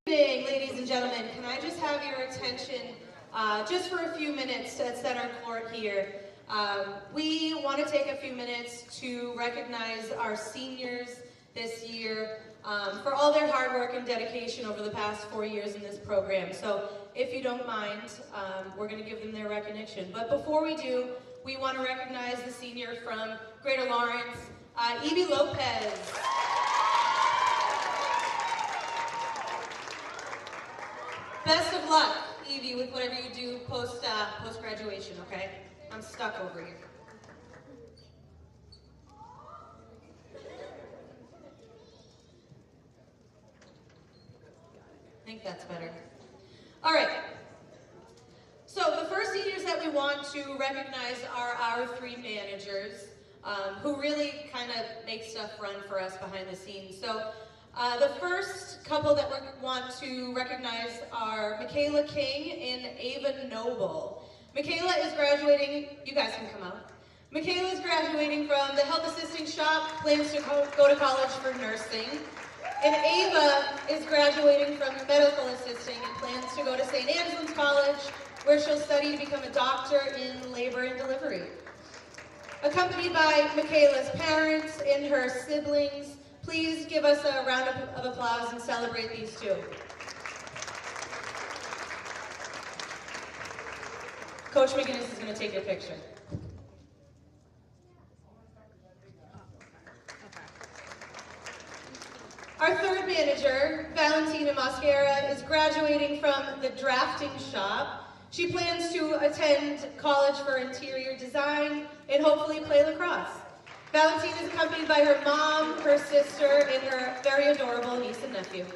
Good evening, ladies and gentlemen. Can I just have your attention just for a few minutes at center court here? We want to take a few minutes to recognize our seniors this year for all their hard work and dedication over the past 4 years in this program. So if you don't mind, we're going to give them their recognition. But before we do, we want to recognize the senior from Greater Lawrence, Evie Lopez. Best of luck, Evie, with whatever you do post-graduation, okay? I'm stuck over here. I think that's better. All right. So the first seniors that we want to recognize are our 3 managers who really kind of make stuff run for us behind the scenes. So the first couple that we want to recognize are Michaela King and Ava Noble. Michaela is graduating, you guys can come out. Michaela is graduating from the health assisting shop, plans to go to college for nursing. And Ava is graduating from medical assisting and plans to go to St. Anselm's College, where she'll study to become a doctor in labor and delivery. Accompanied by Michaela's parents and her siblings, please give us a round of applause and celebrate these two. Coach McGinnis is going to take your picture. Our third manager, Valentina Mosquera, is graduating from the drafting shop. She plans to attend college for interior design and hopefully play lacrosse. Valentina is accompanied by her mom, her sister, and her very adorable niece and nephew.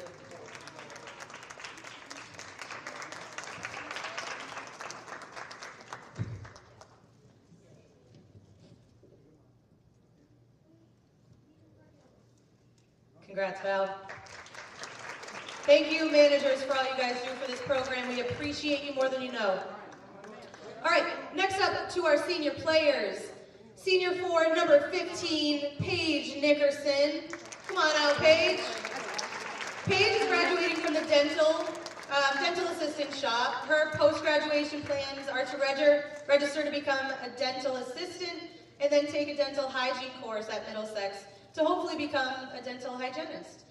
Congrats, Val. Thank you, managers, for all you guys do for this program. We appreciate you more than you know. All right, next up to our senior players. Senior forward number 15, Paige Nickerson. Come on out, Paige. Paige is graduating from the dental assistant shop. Her post-graduation plans are to register to become a dental assistant and then take a dental hygiene course at Middlesex to hopefully become a dental hygienist.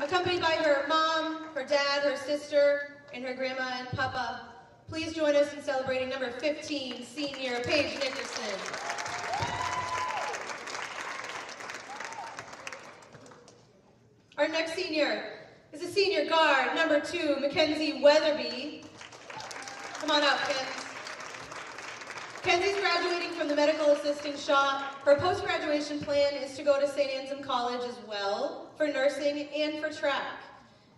Accompanied by her mom, her dad, her sister, and her grandma and papa, please join us in celebrating number 15, senior Paige Nickerson. Our next senior is a senior guard, number 2, Mackenzie Weatherby. Come on up, Ken. Kenzie's graduating from the medical assisting shop. Her post-graduation plan is to go to St. Anselm College as well for nursing and for track,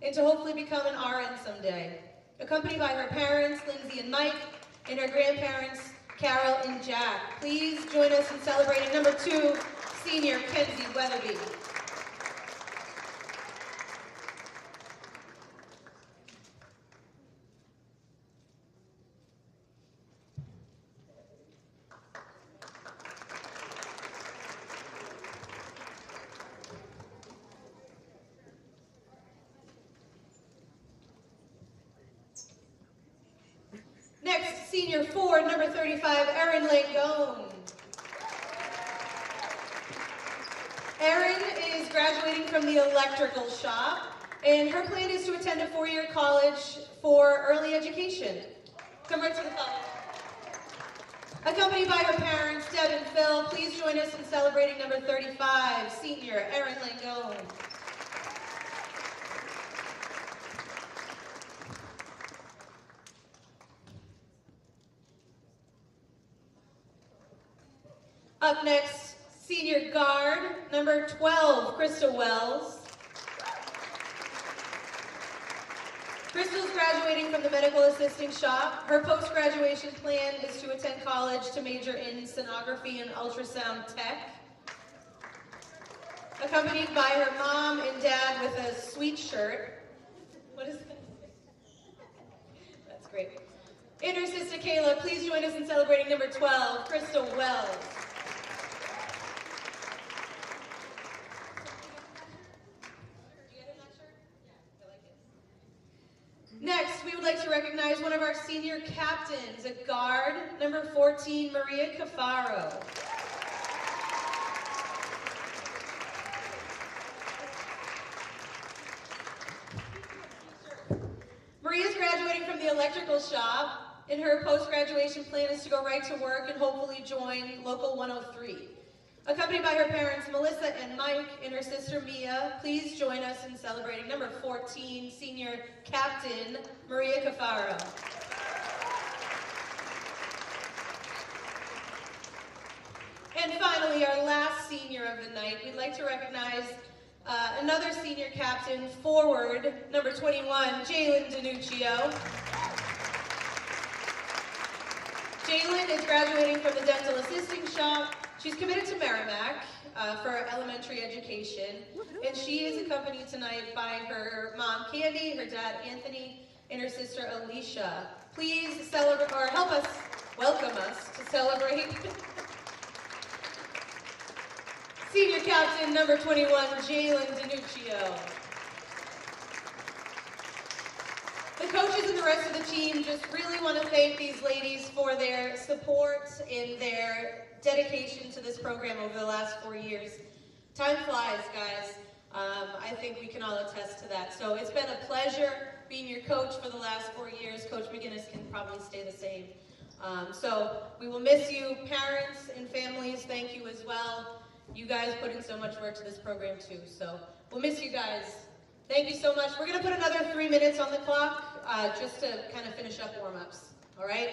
and to hopefully become an RN someday. Accompanied by her parents, Lindsay and Mike, and her grandparents, Carol and Jack. Please join us in celebrating number 2, senior Kenzie Weatherby. Next, senior forward, number 35, Erin Langone. Erin is graduating from the electrical shop, and her plan is to attend a 4-year college for early education. Come right to the front. Accompanied by her parents, Deb and Phil, please join us in celebrating number 35, senior Erin Langone. Up next, senior guard, number 12, Krista Wells. Crystal's graduating from the medical assisting shop. Her post-graduation plan is to attend college to major in sonography and ultrasound tech. Accompanied by her mom and dad with a sweet shirt. What is that? That's great. And her sister Kayla, please join us in celebrating number 12, Crystal Wells. like to recognize one of our senior captains, a guard, number 14, Maria Cafaro. Maria's graduating from the electrical shop, and her post-graduation plan is to go right to work and hopefully join Local 103. Accompanied by her parents, Melissa and Mike, and her sister, Mia, please join us in celebrating number 14, Senior Captain Maria Cafaro. And finally, our last senior of the night, we'd like to recognize another senior captain, forward, number 21, Jalen DiNuccio. Jalen is graduating from the dental assisting shop. She's committed to Merrimack for elementary education, and she is accompanied tonight by her mom, Candy, her dad, Anthony, and her sister, Alicia. Please celebrate, or help us, welcome us to celebrate Senior Captain number 21, Jalen DiNuccio. The coaches and the rest of the team just really want to thank these ladies for their support and their dedication to this program over the last 4 years. Time flies, guys. I think we can all attest to that. So it's been a pleasure being your coach for the last 4 years. Coach McGinnis can probably stay the same. So we will miss you. Parents and families, thank you as well. You guys put in so much work to this program too. So we'll miss you guys. Thank you so much. We're going to put another 3 minutes on the clock just to kind of finish up warm-ups. All right?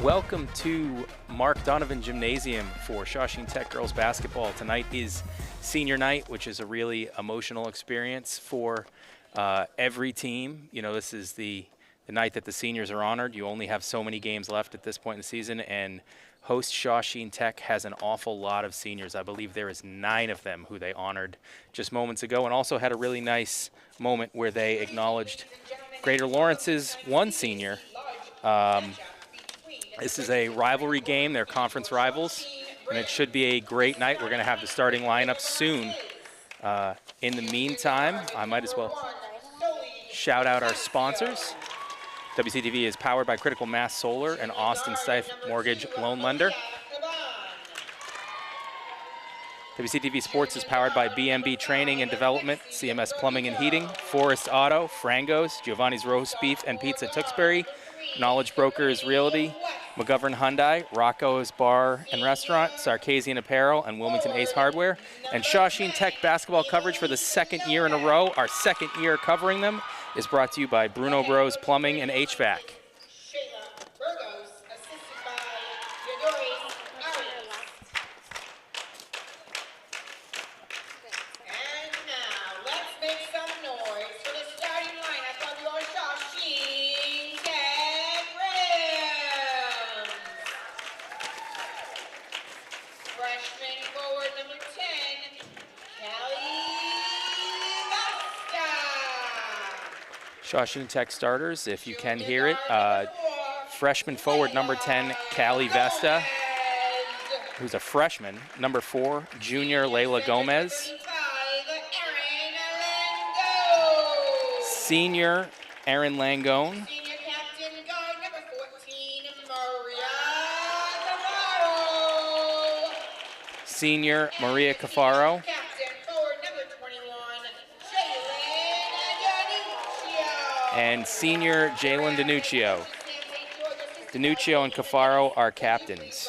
Welcome to Mark Donovan Gymnasium for Shawsheen Tech girls basketball. Tonight is senior night, which is a really emotional experience for every team. You know, this is the night that the seniors are honored. You only have so many games left at this point in the season, and host Shawsheen Tech has an awful lot of seniors. I believe there is 9 of them who they honored just moments ago, and also had a really nice moment where they acknowledged Greater Lawrence's one senior. This is a rivalry game. They're conference rivals, and it should be a great night. We're going to have the starting lineup soon. In the meantime, I might as well shout out our sponsors. WCTV is powered by Critical Mass Solar and Austin Styffe Mortgage Loan Lender. WCTV Sports is powered by BMB Training and Development, CMS Plumbing and Heating, Forrest Auto, Frangos, Giovanni's Roast Beef and Pizza Tewksbury, Knowledge Brokers Realty, McGovern Hyundai, Rocco's Bar and Restaurant, Sarkisian Apparel, and Wilmington Ace Hardware. And Shawsheen Tech basketball coverage for the 2nd year in a row. Our 2nd year covering them is brought to you by Bruno Bros Plumbing and HVAC. Shawsheen Tech starters, if you can hear it. Freshman forward number 10, Callie Vesta, who's a freshman. Number 4, junior Layla Gomez. Senior Erin Langone. Senior Maria Cafaro. And senior Jalen Danuccio. Danuccio and Cafaro are captains.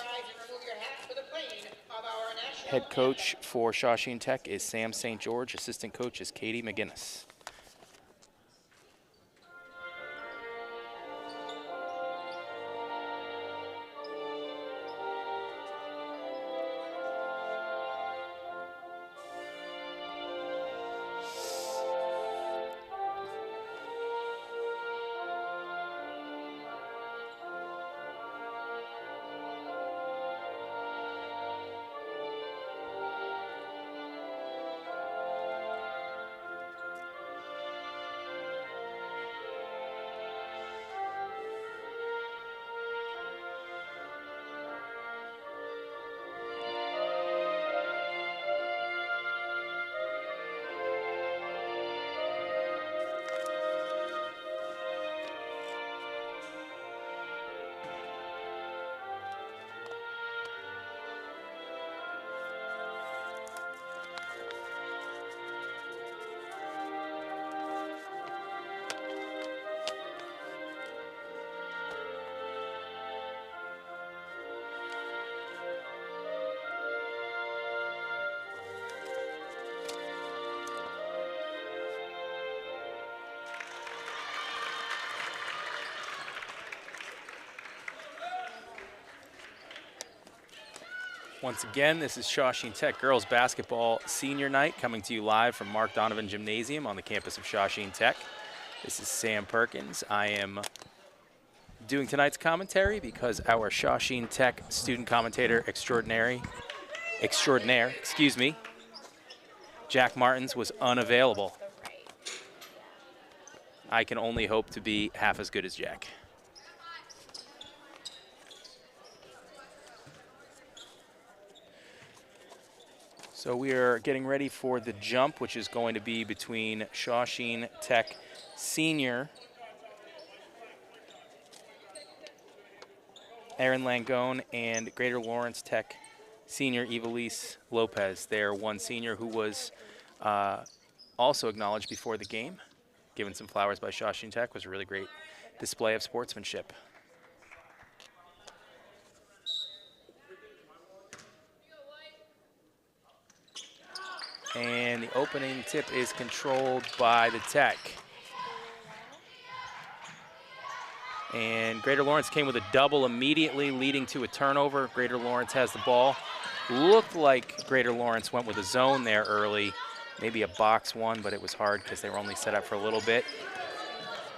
Head coach for Shawsheen Tech is Sam St. George. Assistant coach is Katie McGinnis. Once again, this is Shawsheen Tech girls basketball senior night, coming to you live from Mark Donovan Gymnasium on the campus of Shawsheen Tech. This is Sam Perkins. I am doing tonight's commentary because our Shawsheen Tech student commentator extraordinaire, Jack Martins, was unavailable. I can only hope to be half as good as Jack. So we are getting ready for the jump, which is going to be between Shawsheen Tech senior Erin Langone and Greater Lawrence Tech senior Evelise Lopez. Their one senior who was also acknowledged before the game, given some flowers by Shawsheen Tech. Was a really great display of sportsmanship. And the opening tip is controlled by the Tech. And Greater Lawrence came with a double immediately, leading to a turnover. Greater Lawrence has the ball. Looked like Greater Lawrence went with a zone there early, maybe a box one, but it was hard because they were only set up for a little bit.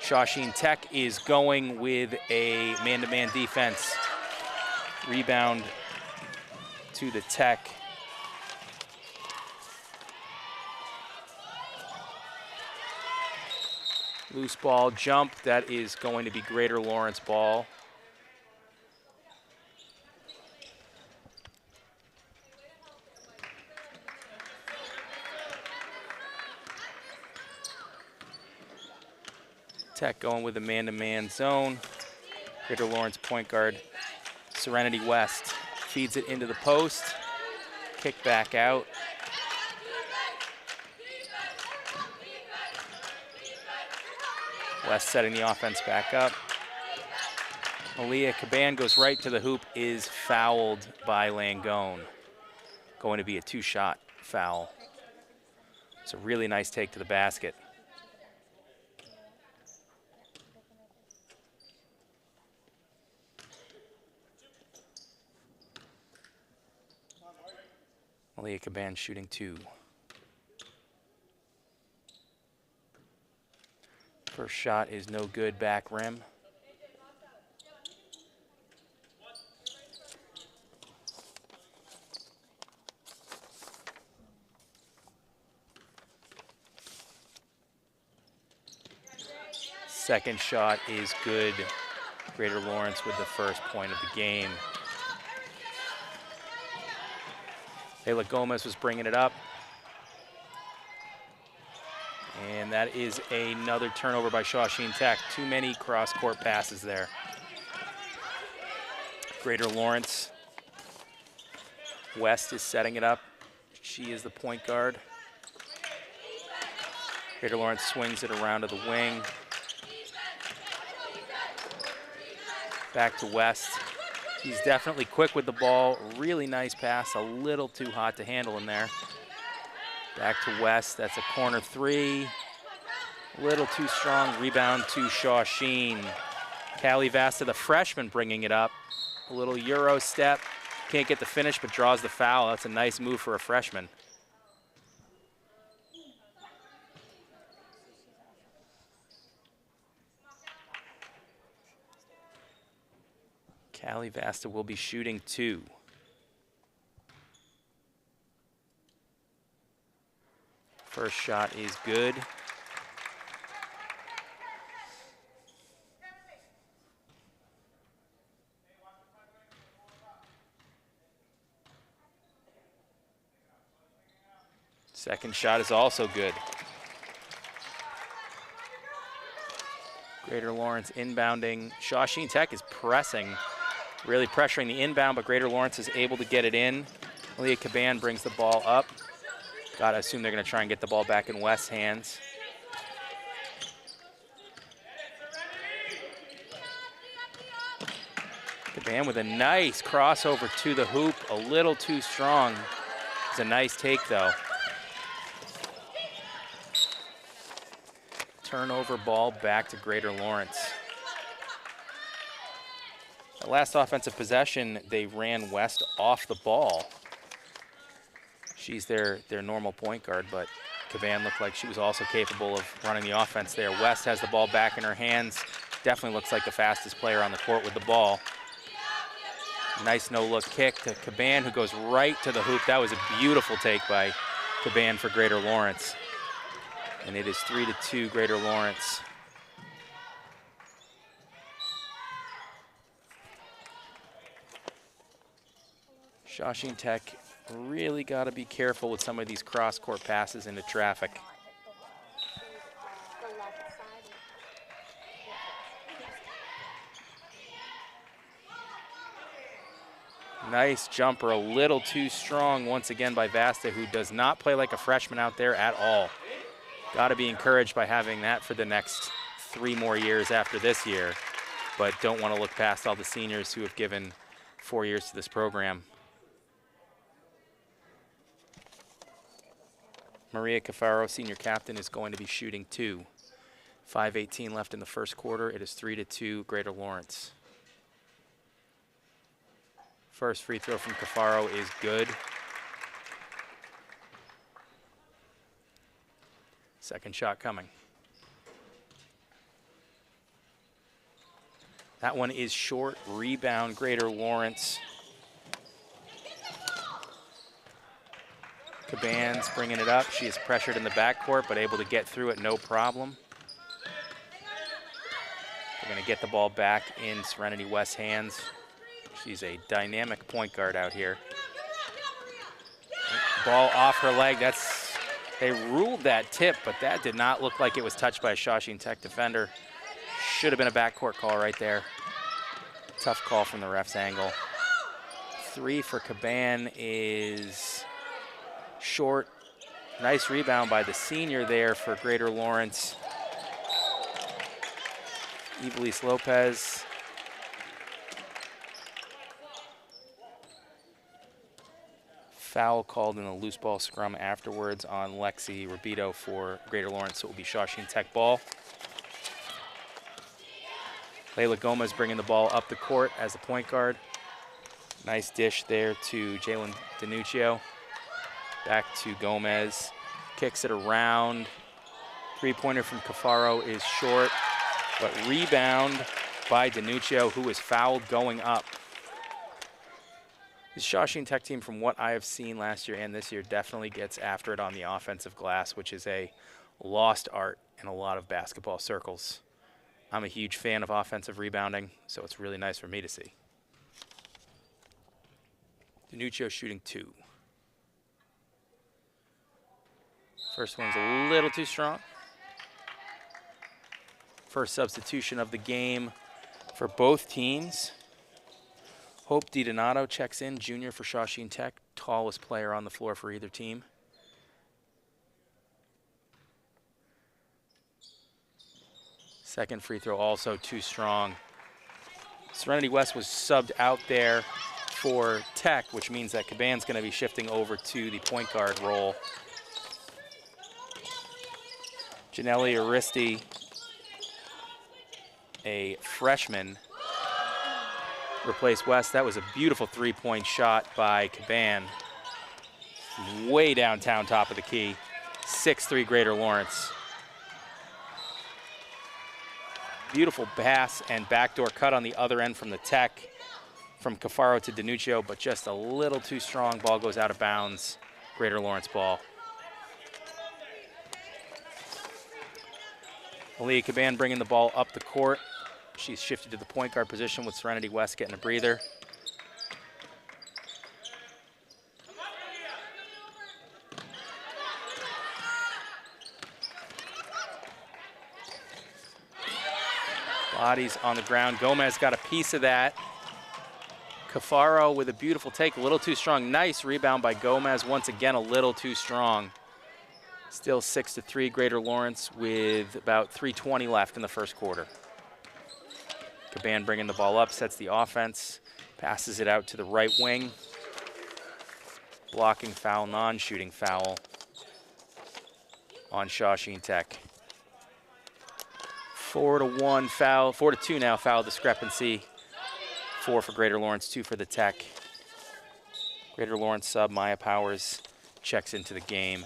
Shawsheen Tech is going with a man-to-man defense. Rebound to the Tech. Loose ball jump, that is going to be Greater Lawrence ball. Tech going with a man-to-man zone. Greater Lawrence point guard, Serenity West, feeds it into the post. Kick back out. West setting the offense back up. Malia Caban goes right to the hoop, is fouled by Langone. Going to be a two-shot foul. It's a really nice take to the basket. Malia Caban shooting two. First shot is no good, back rim. Second shot is good. Greater Lawrence with the first point of the game. Taylor Gomez was bringing it up. And that is another turnover by Shawsheen Tech. Too many cross-court passes there. Greater Lawrence. West is setting it up. She is the point guard. Greater Lawrence swings it around to the wing. Back to West. He's definitely quick with the ball. Really nice pass, a little too hot to handle in there. Back to West, that's a corner three. A little too strong, rebound to Shawsheen. Callie Vasta, the freshman, bringing it up. A little Euro step, can't get the finish, but draws the foul. That's a nice move for a freshman. Callie Vasta will be shooting two. First shot is good. Second shot is also good. Greater Lawrence inbounding. Shawsheen Tech is pressing, really pressuring the inbound, but Greater Lawrence is able to get it in. Malia Caban brings the ball up. Gotta assume they're gonna try and get the ball back in West's hands. Caban with a nice crossover to the hoop, a little too strong. It's a nice take though. Turnover ball back to Greater Lawrence. The last offensive possession, they ran West off the ball. She's their normal point guard, but Caban looked like she was also capable of running the offense there. West has the ball back in her hands. Definitely looks like the fastest player on the court with the ball. Nice no-look kick to Caban, who goes right to the hoop. That was a beautiful take by Caban for Greater Lawrence. And it is 3-2 Greater Lawrence. Shawsheen Tech really got to be careful with some of these cross-court passes into traffic. Nice jumper, a little too strong once again by Vasta, who does not play like a freshman out there at all. Got to be encouraged by having that for the next 3 more years after this year, but don't want to look past all the seniors who have given 4 years to this program. Maria Cafaro, senior captain, is going to be shooting two. 5:18 left in the first quarter. It is 3-2 Greater Lawrence. First free throw from Cafaro is good. Second shot coming. That one is short. Rebound, Greater Lawrence. Caban's bringing it up. She is pressured in the backcourt, but able to get through it no problem. They're going to get the ball back in Serenity West's hands. She's a dynamic point guard out here. Ball off her leg. They ruled that tip, but that did not look like it was touched by a Shawsheen Tech defender. Should have been a backcourt call right there. Tough call from the ref's angle. 3 for Caban is short. Nice rebound by the senior there for Greater Lawrence. Evelise Lopez. Foul called in a loose ball scrum afterwards on Lexi Rabito for Greater Lawrence, so it will be Shawsheen Tech ball. Layla Gomez bringing the ball up the court as the point guard. Nice dish there to Jalen DiNuccio. Back to Gomez. Kicks it around. Three-pointer from Cafaro is short, but rebound by DiNuccio, who was fouled going up. This Shawsheen Tech team, from what I have seen last year and this year, definitely gets after it on the offensive glass, which is a lost art in a lot of basketball circles. I'm a huge fan of offensive rebounding, so it's really nice for me to see. DiNuccio shooting 2. First one's a little too strong. First substitution of the game for both teams. Hope DiDonato checks in, junior for Shawsheen Tech, tallest player on the floor for either team. Second free throw also too strong. Serenity West was subbed out there for Tech, which means that Caban's going to be shifting over to the point guard role. Janelli Aristi, a freshman, replaced West. That was a beautiful three-point shot by Caban. Way downtown top of the key. 6-3 Greater Lawrence. Beautiful pass and backdoor cut on the other end from the Tech, from Cafaro to DiNuccio, but just a little too strong. Ball goes out of bounds. Greater Lawrence ball. Aaliyah Caban bringing the ball up the court. She's shifted to the point guard position with Serenity West getting a breather. Bodies on the ground. Gomez got a piece of that. Cafaro with a beautiful take, a little too strong. Nice rebound by Gomez, once again a little too strong. Still 6-3 Greater Lawrence with about 3:20 left in the first quarter. Caban bringing the ball up, sets the offense, passes it out to the right wing. Blocking foul, non-shooting foul on Shawsheen Tech. 4-1 foul, 4-2 now foul discrepancy. 4 for Greater Lawrence, 2 for the Tech. Greater Lawrence sub Maya Powers checks into the game.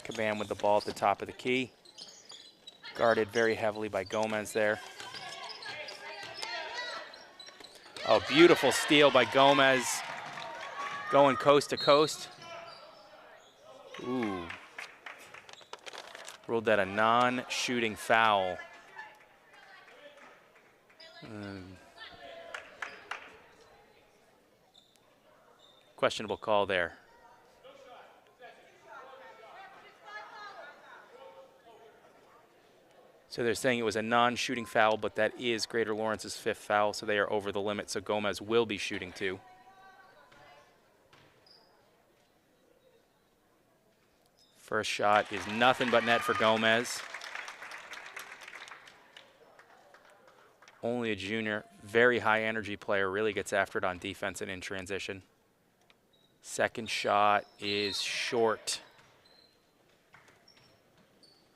Caban with the ball at the top of the key. Guarded very heavily by Gomez there. Oh, beautiful steal by Gomez. Going coast to coast. Ooh. Ruled that a non-shooting foul. Questionable call there. So they're saying it was a non-shooting foul, but that is Greater Lawrence's 5th foul, so they are over the limit, so Gomez will be shooting 2. First shot is nothing but net for Gomez. Only a junior, very high energy player, really gets after it on defense and in transition. Second shot is short.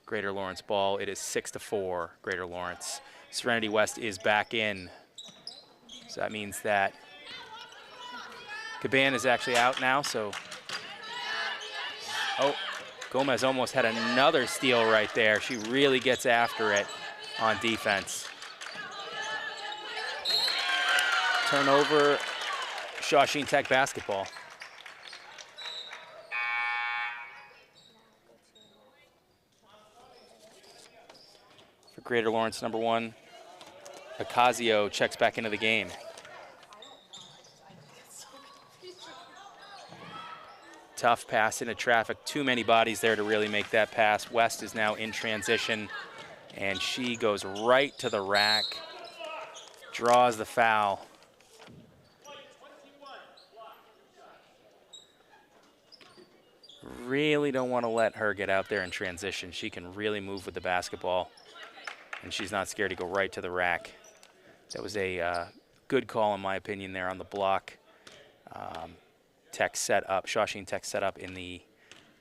Greater Lawrence ball. It is 6-4, Greater Lawrence. Serenity West is back in. So that means that Caban is actually out now, so. Oh, Gomez almost had another steal right there. She really gets after it on defense. Turnover, Shawsheen Tech basketball. For Greater Lawrence, number 1, Ocasio checks back into the game. Tough pass into traffic. Too many bodies there to really make that pass. West is now in transition, and she goes right to the rack, draws the foul. Really don't want to let her get out there in transition. She can really move with the basketball, and she's not scared to go right to the rack. That was a good call, in my opinion, there on the block. Tech set up, Shawsheen Tech set up in the,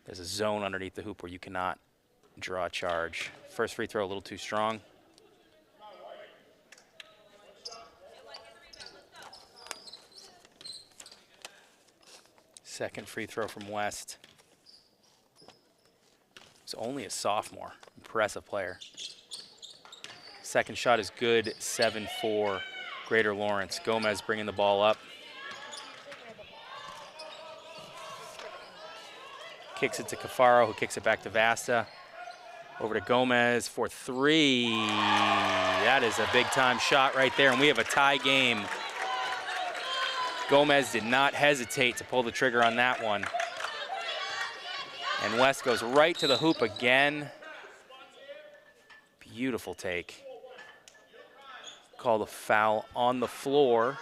there's a zone underneath the hoop where you cannot draw a charge. First free throw a little too strong. Second free throw from West. He's only a sophomore, impressive player. Second shot is good, 7-4, Greater Lawrence. Gomez bringing the ball up. Kicks it to Cafaro, who kicks it back to Vasta. Over to Gomez for 3. That is a big time shot right there, and we have a tie game. Gomez did not hesitate to pull the trigger on that one. And West goes right to the hoop again. Beautiful take. Call the foul on the floor.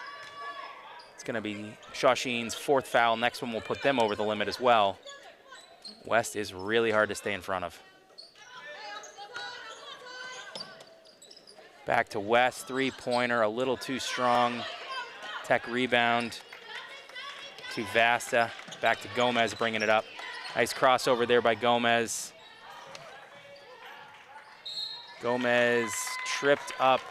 It's going to be Shawsheen's 4th foul. Next one will put them over the limit as well. West is really hard to stay in front of. Back to West, 3-pointer, a little too strong. Tech rebound to Vasta. Back to Gomez bringing it up. Nice crossover there by Gomez. Gomez tripped up.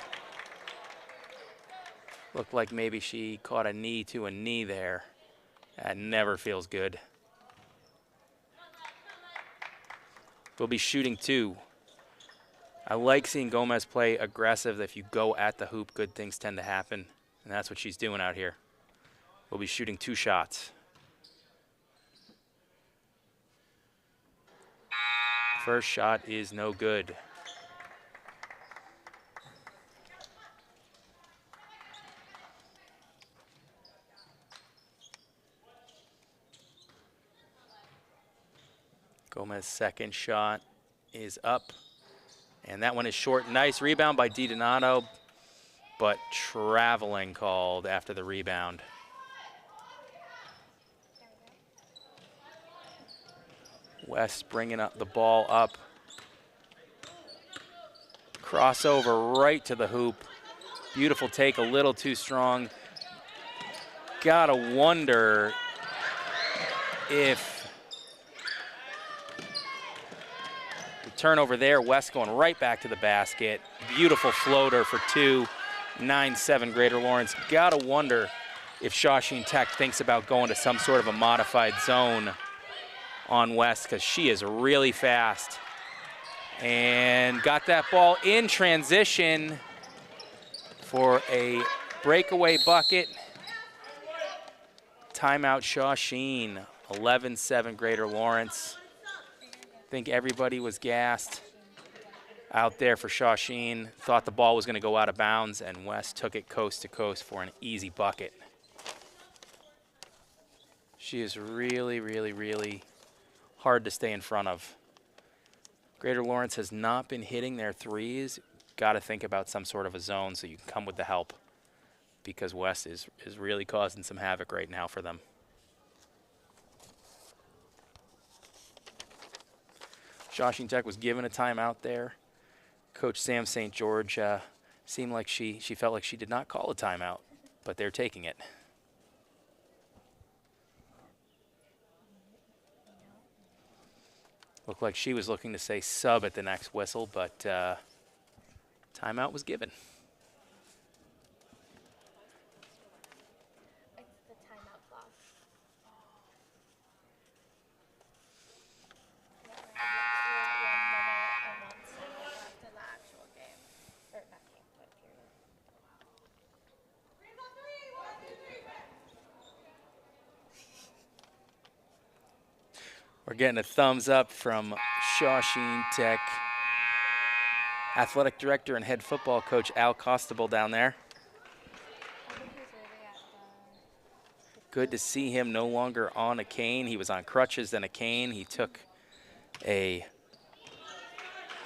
Looked like maybe she caught a knee to a knee there. That never feels good. We'll be shooting 2. I like seeing Gomez play aggressive. If you go at the hoop, good things tend to happen. And that's what she's doing out here. We'll be shooting 2 shots. First shot is no good. Gomez's second shot is up. And that one is short. Nice rebound by DiDonato, but traveling called after the rebound. West bringing up the ball up. Crossover right to the hoop. Beautiful take, a little too strong. Gotta wonder if the turnover there, West going right back to the basket. Beautiful floater for 2, 9-7 Greater Lawrence. Gotta wonder if Shawsheen Tech thinks about going to some sort of a modified zone on West, because she is really fast. And got that ball in transition for a breakaway bucket. Timeout Shawsheen, 11-7 Greater Lawrence. I think everybody was gassed out there for Shawsheen. Thought the ball was going to go out of bounds, and West took it coast to coast for an easy bucket. She is really, really, really hard to stay in front of. Greater Lawrence has not been hitting their threes. Got to think about some sort of a zone so you can come with the help, because West is really causing some havoc right now for them. Shawsheen Tech was given a timeout there. Coach Sam St. George seemed like she felt like she did not call a timeout, but they're taking it. Looked like she was looking to say sub at the next whistle, but timeout was given. It's the timeout clock. Yeah, we're 1 minute and 1 second left in the actual game. Or not game, but period. We're getting a thumbs up from Shawsheen Tech athletic director and head football coach Al Costabile down there. I think he's really at the... Good to see him no longer on a cane. He was on crutches, then a cane. He took a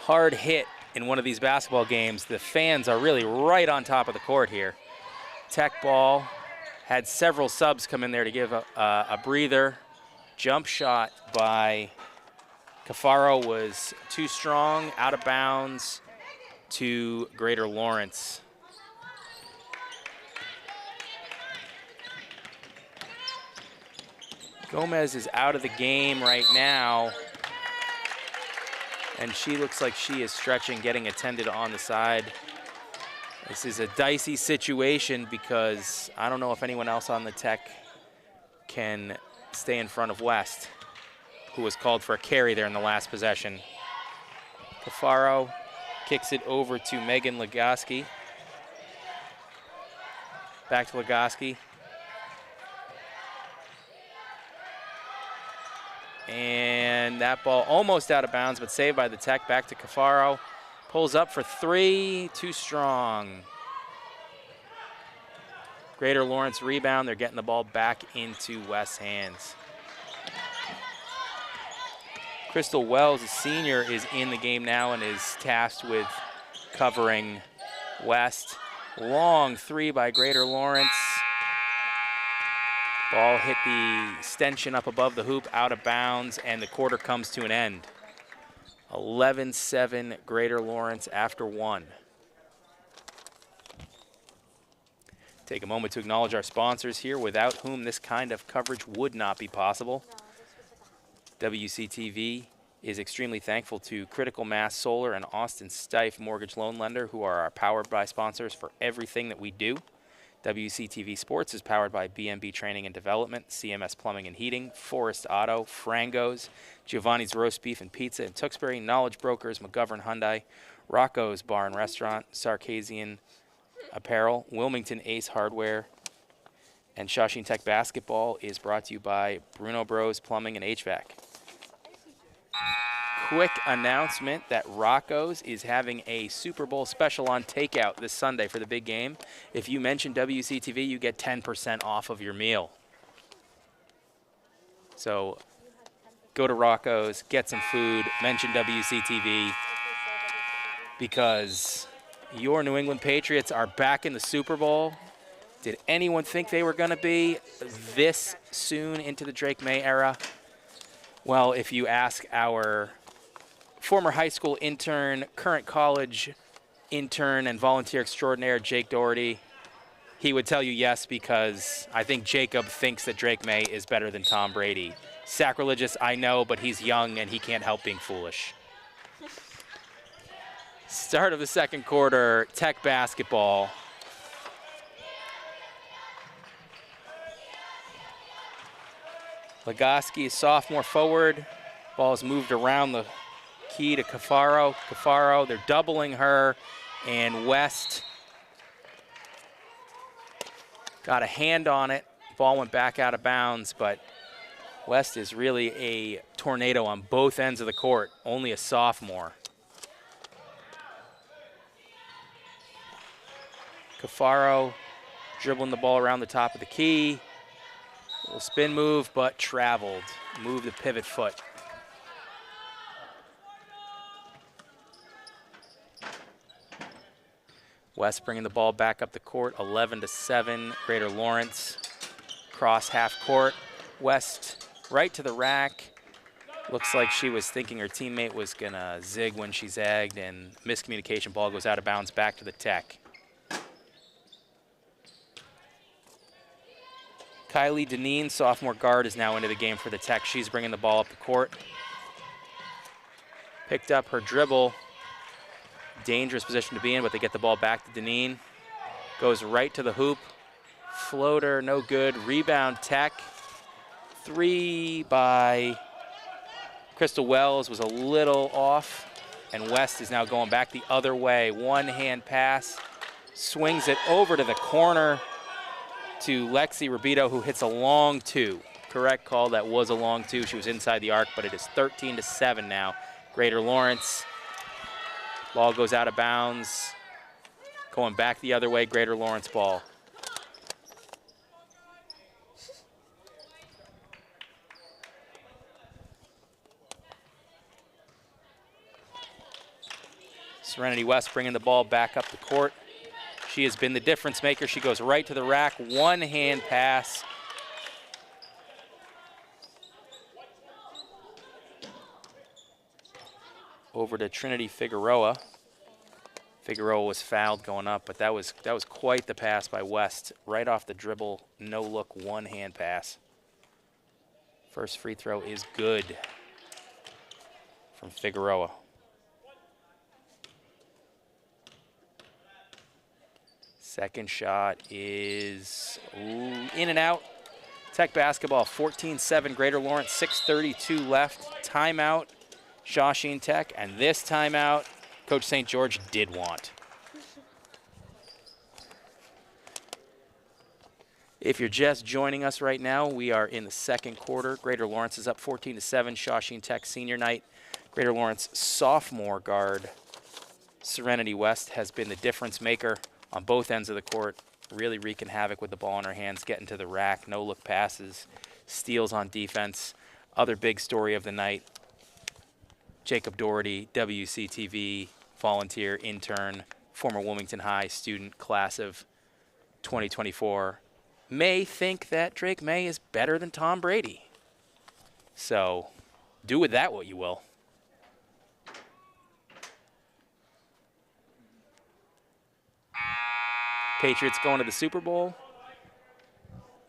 hard hit in one of these basketball games. The fans are really right on top of the court here. Tech ball had several subs come in there to give a breather. Jump shot by Cafaro was too strong, out of bounds to Greater Lawrence. Gomez is out of the game right now, and she looks like she is stretching, getting attended on the side. This is a dicey situation because I don't know if anyone else on the Tech can stay in front of West, who was called for a carry there in the last possession. Cafaro kicks it over to Megan Legoski. Back to Legoski. And that ball almost out of bounds, but saved by the Tech. Back to Cafaro. Pulls up for three, too strong. Greater Lawrence rebound. They're getting the ball back into West's hands. Crystal Wells, a senior, is in the game now and is tasked with covering West. Long three by Greater Lawrence. Ball hit the stanchion up above the hoop, out of bounds, and the quarter comes to an end. 11-7 Greater Lawrence after one. Take a moment to acknowledge our sponsors here, without whom this kind of coverage would not be possible. WCTV is extremely thankful to Critical Mass Solar and Austin Styffe Mortgage Loan Lender, who are our powered by sponsors for everything that we do. WCTV Sports is powered by BMB Training and Development, CMS Plumbing and Heating, Forrest Auto, Frangos, Giovanni's Roast Beef and Pizza in Tewksbury, Knowledge Brokers, McGovern Hyundai, Rocco's Bar and Restaurant, Sarkisian Apparel, Wilmington Ace Hardware, and Shawsheen Tech Basketball is brought to you by Bruno Bros Plumbing and HVAC. Quick announcement that Rocco's is having a Super Bowl special on takeout this Sunday for the big game. If you mention WCTV, you get 10% off of your meal. So go to Rocco's, get some food, mention WCTV, because your New England Patriots are back in the Super Bowl. Did anyone think they were going to be this soon into the Drake May era? Well, if you ask our former high school intern, current college intern, and volunteer extraordinaire, Jake Doherty, he would tell you yes, because I think Jacob thinks that Drake May is better than Tom Brady. Sacrilegious, I know, but he's young and he can't help being foolish. Start of the second quarter, Tech basketball. Legoski, sophomore forward. Ball is moved around the key to Cafaro. Cafaro, they're doubling her, and West got a hand on it. Ball went back out of bounds, but West is really a tornado on both ends of the court, only a sophomore. Cafaro dribbling the ball around the top of the key. A little spin move, but traveled. Moved the pivot foot. West bringing the ball back up the court, 11-7, Greater Lawrence. Cross half court. West right to the rack. Looks like she was thinking her teammate was gonna zig when she zagged, and miscommunication, ball goes out of bounds back to the Tech. Kylie Deneen, sophomore guard, is now into the game for the Tech. She's bringing the ball up the court. picked up her dribble. Dangerous position to be in, but they get the ball back to Deneen. Goes right to the hoop. Floater, no good. Rebound, Tech. 3 by Crystal Wells was a little off, and West is now going back the other way. One-hand pass, swings it over to the corner to Lexi Rabito, who hits a long 2. Correct call, that was a long 2. She was inside the arc, but it is 13-7 now. Greater Lawrence. Ball goes out of bounds. Going back the other way, Greater Lawrence ball. Serenity West bringing the ball back up the court. She has been the difference maker. She goes right to the rack, one-hand pass. Over to Trinity Figueroa. Figueroa was fouled going up, but that was quite the pass by West. Right off the dribble, no look, one-hand pass. First free throw is good from Figueroa. Second shot is in and out. Tech basketball, 14-7 Greater Lawrence, 6:32 left. Timeout, Shawsheen Tech, and this timeout, Coach St. George did want. If you're just joining us right now, we are in the second quarter. Greater Lawrence is up 14-7, Shawsheen Tech senior night. Greater Lawrence sophomore guard, Serenity West, has been the difference maker on both ends of the court, really wreaking havoc with the ball in her hands, getting to the rack, no-look passes, steals on defense. Other big story of the night, Jacob Doherty, WCTV, volunteer, intern, former Wilmington High student, class of 2024, may think that Drake May is better than Tom Brady. So do with that what you will. Patriots going to the Super Bowl.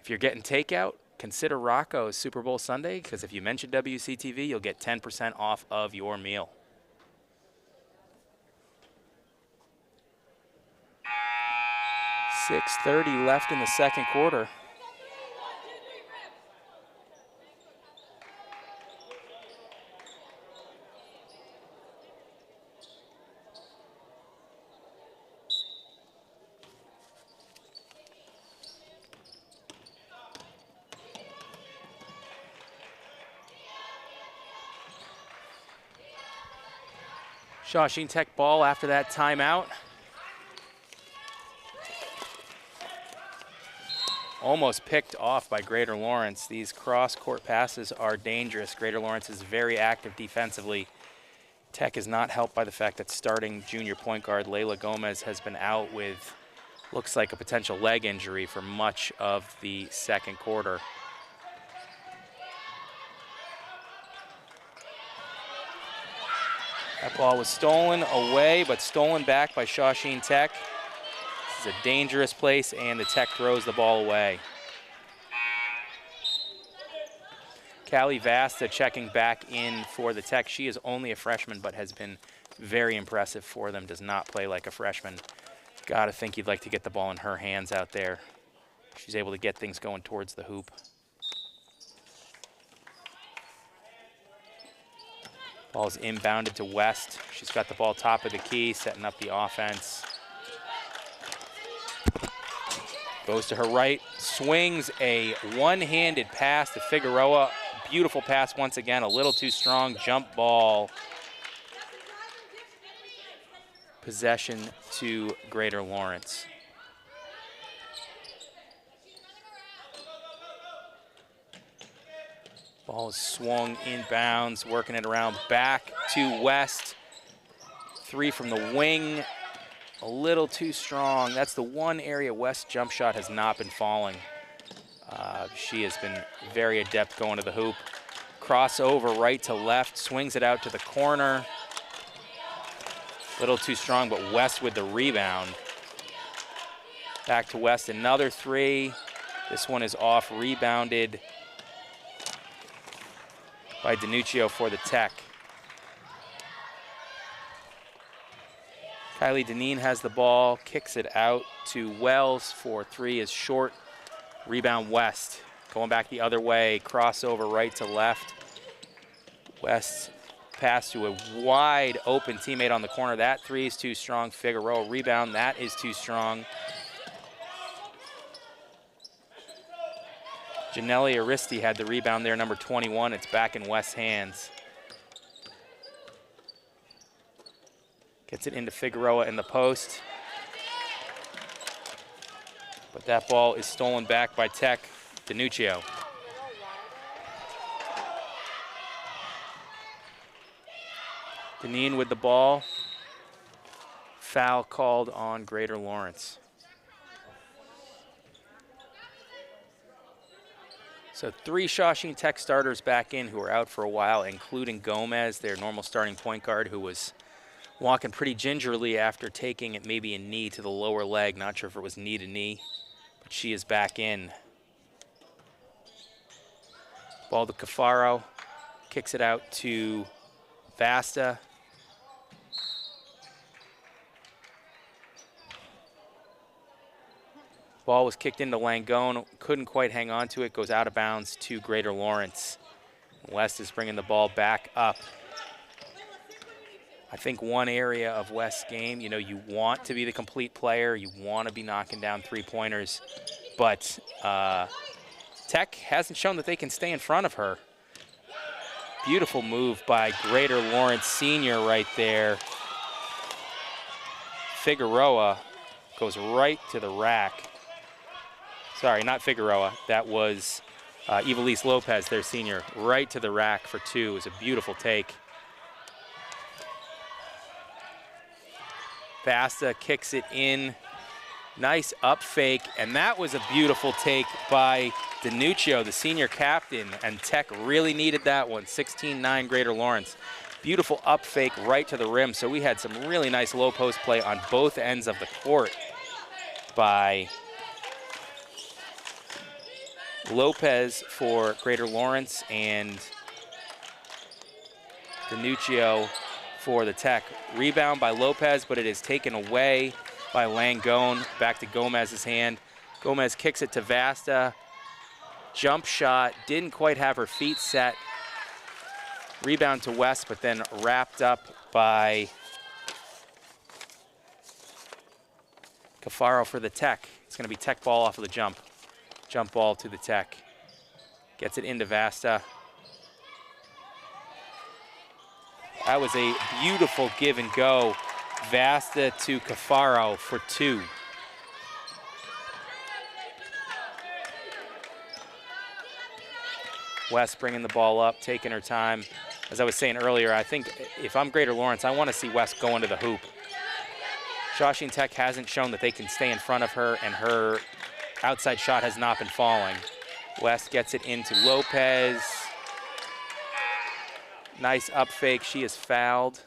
If you're getting takeout, consider Rocco's Super Bowl Sunday, because if you mention WCTV, you'll get 10% off of your meal. .6:30 left in the second quarter. Shawsheen Tech ball after that timeout. Almost picked off by Greater Lawrence. These cross-court passes are dangerous. Greater Lawrence is very active defensively. Tech is not helped by the fact that starting junior point guard Layla Gomez has been out with, looks like, a potential leg injury for much of the second quarter. That ball was stolen away, but stolen back by Shawsheen Tech. This is a dangerous place, and the Tech throws the ball away. Callie Vasta checking back in for the Tech. She is only a freshman, but has been very impressive for them. Does not play like a freshman. Gotta think you'd like to get the ball in her hands out there. She's able to get things going towards the hoop. Ball is inbounded to West. She's got the ball top of the key, setting up the offense. Goes to her right, swings a one-handed pass to Figueroa. Beautiful pass once again, a little too strong, jump ball. Possession to Greater Lawrence. Ball is swung inbounds, working it around back to West. Three from the wing, a little too strong. That's the one area West's jump shot has not been falling. She has been very adept going to the hoop. Crossover right to left, swings it out to the corner. Little too strong, but West with the rebound. Back to West, another three. This one is off, rebounded by DiNuccio for the Tech. Kylie Deneen has the ball, kicks it out to Wells for 3 is short. Rebound West. Going back the other way, crossover right to left. West pass to a wide open teammate on the corner. That 3 is too strong. Figueroa rebound, that is too strong. Janelli Aristi had the rebound there, number 21. It's back in West's hands. Gets it into Figueroa in the post. But that ball is stolen back by Tech. DiNuccio. Deneen with the ball. Foul called on Greater Lawrence. So 3 Shawsheen Tech starters back in who were out for a while, including Gomez, their normal starting point guard, who was walking pretty gingerly after taking it maybe a knee to the lower leg. Not sure if it was knee to knee, but she is back in. Ball to Cafaro, kicks it out to Vasta. Ball was kicked into Langone, couldn't quite hang on to it, goes out of bounds to Greater Lawrence. West is bringing the ball back up. I think one area of West's game, you know, you want to be the complete player, you want to be knocking down 3-pointers, but Tech hasn't shown that they can stay in front of her. Beautiful move by Greater Lawrence Senior right there. Figueroa goes right to the rack. Sorry, not Figueroa. That was Evelise Lopez, their senior, right to the rack for 2. It was a beautiful take. Vasta kicks it in. Nice up fake, and that was a beautiful take by DiNuccio, the senior captain, and Tech really needed that one. 16-9 Greater Lawrence. Beautiful up fake right to the rim, so we had some really nice low post play on both ends of the court by Lopez for Greater Lawrence and DiNuccio for the Tech. Rebound by Lopez, but it is taken away by Langone. Back to Gomez's hand. Gomez kicks it to Vasta. Jump shot, didn't quite have her feet set. Rebound to West, but then wrapped up by Cafaro for the Tech. It's gonna be Tech ball off of the jump. Jump ball to the Tech. Gets it into Vasta. That was a beautiful give and go. Vasta to Cafaro for 2. West bringing the ball up, taking her time. As I was saying earlier, I think if I'm Greater Lawrence, I want to see West go into the hoop. Shawsheen Tech hasn't shown that they can stay in front of her, and her outside shot has not been falling. West gets it into Lopez. Nice up fake. She is fouled.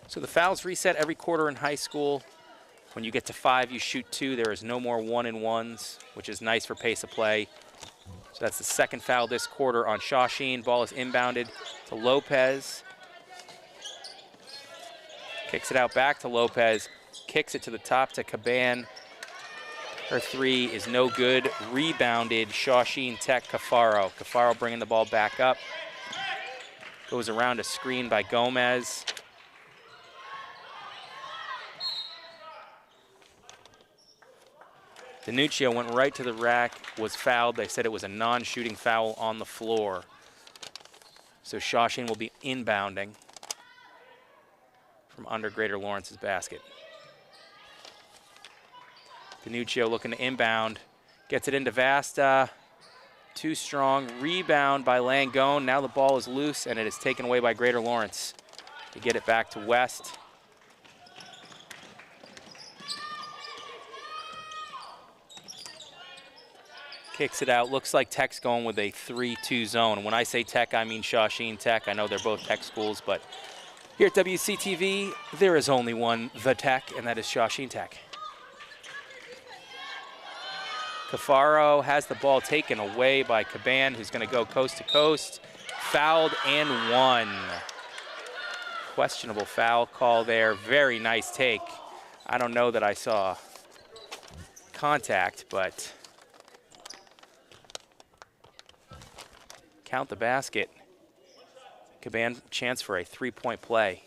So the fouls reset every quarter in high school. When you get to 5, you shoot 2. There is no more 1-and-1s, which is nice for pace of play. So that's the second foul this quarter on Shawsheen. Ball is inbounded to Lopez. Kicks it out back to Lopez. Kicks it to the top to Caban. Her 3 is no good. Rebounded Shawsheen Tech Cafaro. Cafaro bringing the ball back up. Goes around a screen by Gomez. DiNuccio went right to the rack, was fouled. They said it was a non-shooting foul on the floor. So Shawsheen will be inbounding from under Greater Lawrence's basket. DiNuccio looking to inbound, gets it into Vasta. Too strong, rebound by Langone. Now the ball is loose and it is taken away by Greater Lawrence to get it back to West. Kicks it out. Looks like Tech's going with a 3-2 zone. And when I say Tech, I mean Shawsheen Tech. I know they're both Tech schools, but here at WCTV, there is only one, the Tech, and that is Shawsheen Tech. Cafaro has the ball taken away by Caban, who's going to go coast to coast. Fouled and one. Questionable foul call there. Very nice take. I don't know that I saw contact, but count the basket. Caban chance for a three-point play.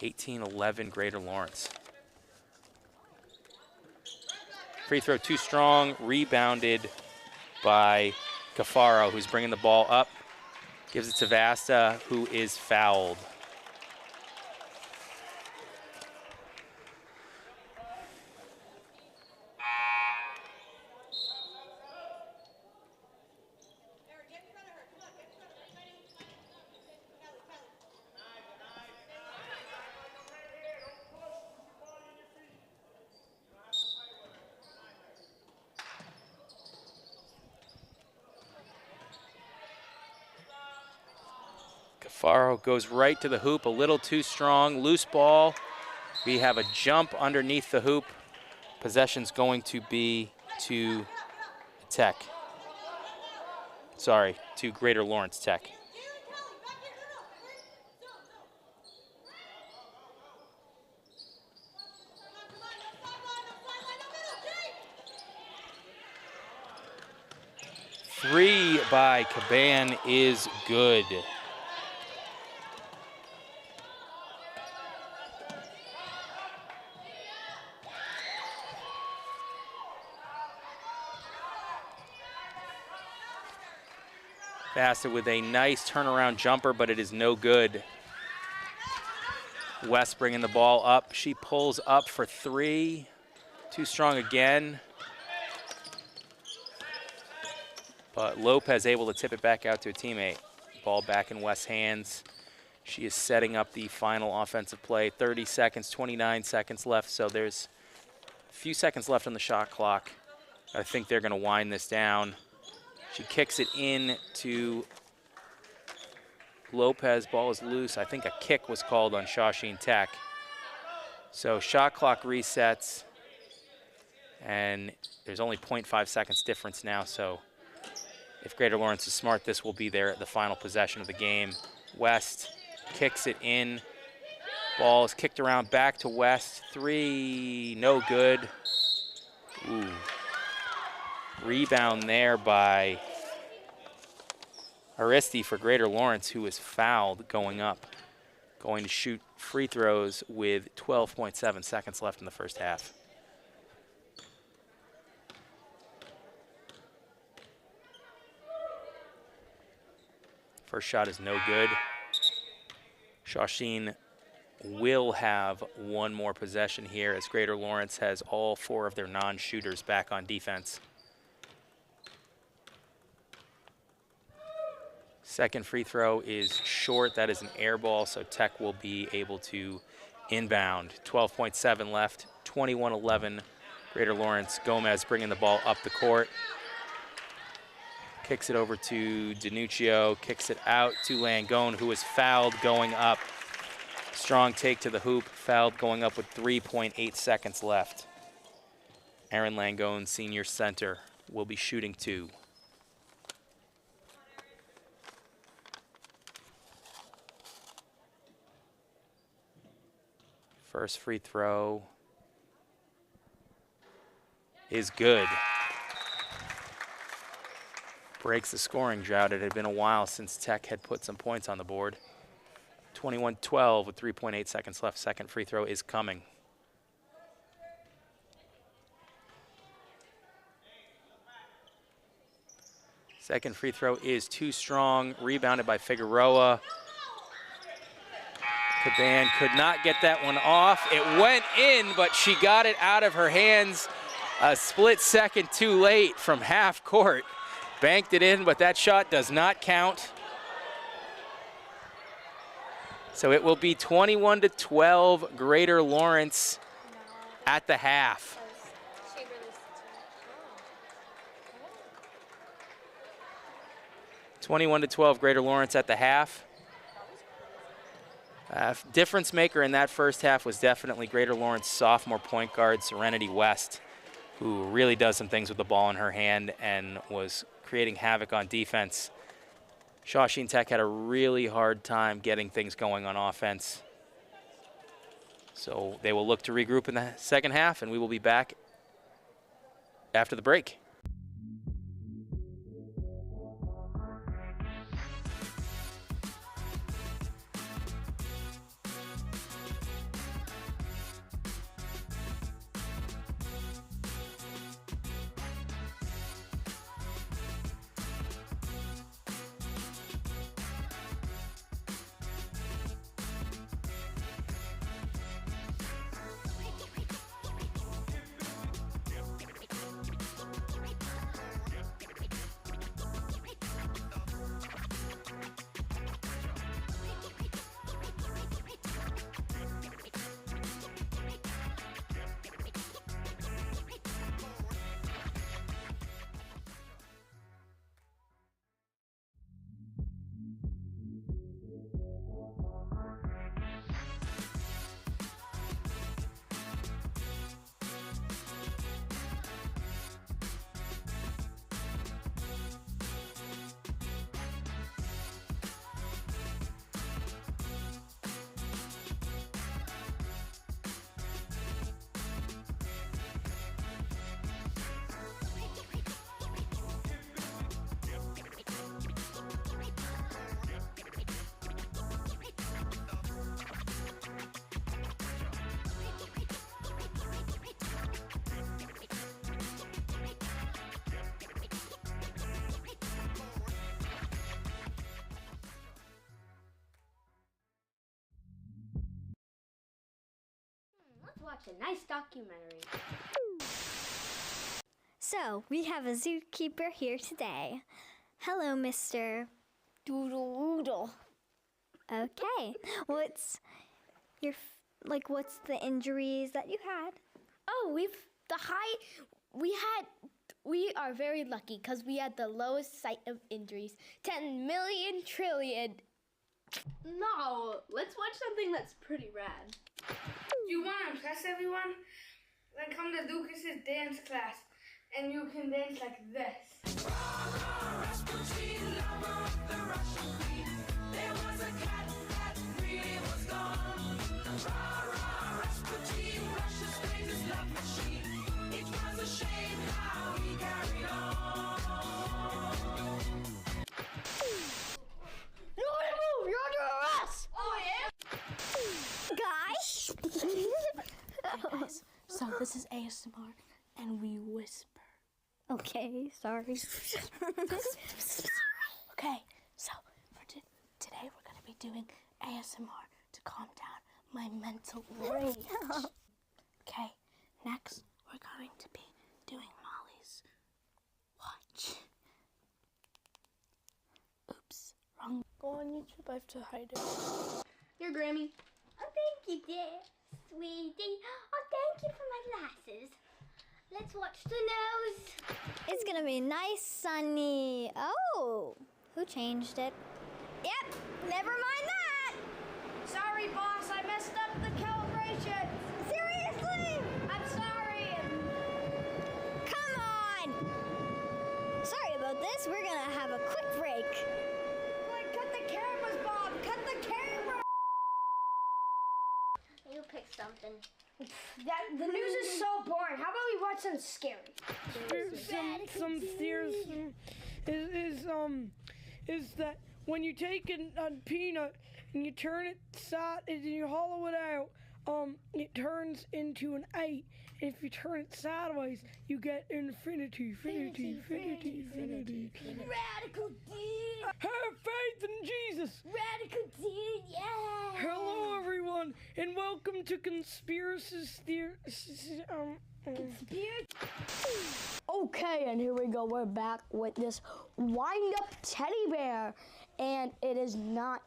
18-11 Greater Lawrence. Free throw too strong, rebounded by Cafaro, who's bringing the ball up. Gives it to Vasta, who is fouled. Cafaro goes right to the hoop, a little too strong. Loose ball. We have a jump underneath the hoop. Possession's going to be to Tech. Sorry, to Greater Lawrence Tech. Three by Caban is good. Vasta with a nice turnaround jumper, but it is no good. West bringing the ball up. She pulls up for three. Too strong again. But Lopez able to tip it back out to a teammate. Ball back in West's hands. She is setting up the final offensive play. 30 seconds, 29 seconds left, so there's a few seconds left on the shot clock. I think they're going to wind this down. She kicks it in to Lopez. Ball is loose. I think a kick was called on Shawsheen Tech. So shot clock resets, and there's only 0.5 seconds difference now, so if Greater Lawrence is smart, this will be their the final possession of the game. West kicks it in. Ball is kicked around back to West. Three, no good. Ooh. Rebound there by Aristi for Greater Lawrence, who is fouled going up. Going to shoot free throws with 12.7 seconds left in the first half. First shot is no good. Shawsheen will have one more possession here as Greater Lawrence has all four of their non-shooters back on defense. Second free throw is short. That is an air ball, so Tech will be able to inbound. 12.7 left, 21-11. Greater Lawrence. Gomez bringing the ball up the court. Kicks it over to DiNuccio, kicks it out to Langone, who is fouled going up. Strong take to the hoop, fouled going up with 3.8 seconds left. Aaron Langone, senior center, will be shooting two. First free throw is good. Breaks the scoring drought. It had been a while since Tech had put some points on the board. 21-12 with 3.8 seconds left. Second free throw is coming. Second free throw is too strong. Rebounded by Figueroa. Caban could not get that one off. It went in, but she got it out of her hands a split second too late from half court. Banked it in, but that shot does not count. So it will be 21-12 Greater Lawrence at the half. 21-12 Greater Lawrence at the half. Difference maker in that first half was definitely Greater Lawrence sophomore point guard Serenity West, who really does some things with the ball in her hand and was creating havoc on defense. Shawsheen Tech had a really hard time getting things going on offense. So they will look to regroup in the second half, and we will be back after the break. Watch a nice documentary. So, we have a zookeeper here today. Hello, Mr. Doodle Doodle. Okay. What's the injuries that you had? Oh, we are very lucky because we had the lowest site of injuries. 10 million trillion. No, let's watch something that's pretty rad. You want to impress everyone? Then come to Lucas's dance class, and you can dance like this. Nobody move! You're under arrest! Oh, yeah? Guys? Hey guys, so this is ASMR, and we whisper. Okay, sorry. Okay, so for today we're going to be doing ASMR to calm down my mental rage. Okay, next we're going to be doing Molly's watch. Oops, wrong. Go on YouTube, I have to hide it. Here, Grammy. Oh, thank you, dear sweetie. Oh, thank you for my glasses. Let's watch the nose. It's gonna be nice, sunny. Oh, who changed it? Yep, never mind that. Sorry, boss, I messed up the calibration. Seriously? I'm sorry. Come on. Sorry about this. We're gonna have a quick break. Like, cut the cameras, Bob. Cut the camera. You pick something. The news is so boring. How about we watch something scary? Some theories is that when you take a peanut and you turn it side and you hollow it out, it turns into an 8. And if you turn it sideways, you get infinity. Radical D. Have faith in Jesus. Radical D, yeah. Hello, everyone, and welcome to Conspiracies Okay, and here we go. We're back with this wind-up teddy bear, and it is not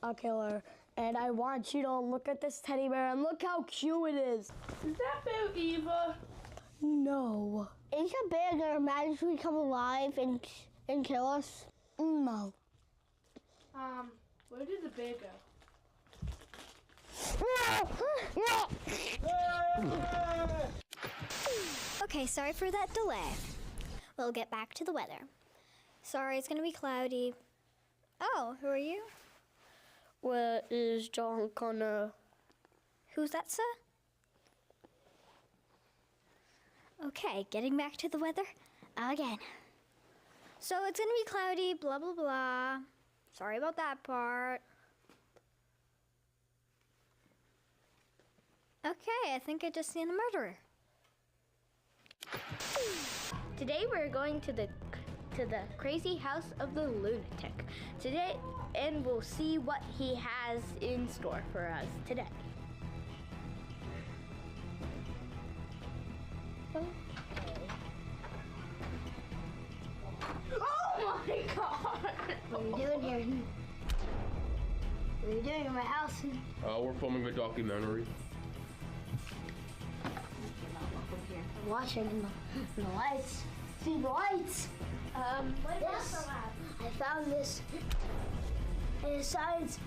a killer. And I want you to look at this teddy bear and look how cute it is. Is that about Eva? No. Is a bear gonna magically come alive and kill us? No. Where did the bear go? Okay, sorry for that delay. We'll get back to the weather. Sorry, it's gonna be cloudy. Oh, who are you? Where is John Connor? Who's that, sir? Okay, getting back to the weather again. So it's gonna be cloudy, blah, blah, blah. Sorry about that part. Okay, I think I just seen a murderer. Today we're going to the crazy house of the lunatic. Today, and we'll see what he has in store for us today. Oh my God! What are you doing here? What are you doing in my house? We're filming a documentary. I'm watching the lights. See the lights? This, I found this in science.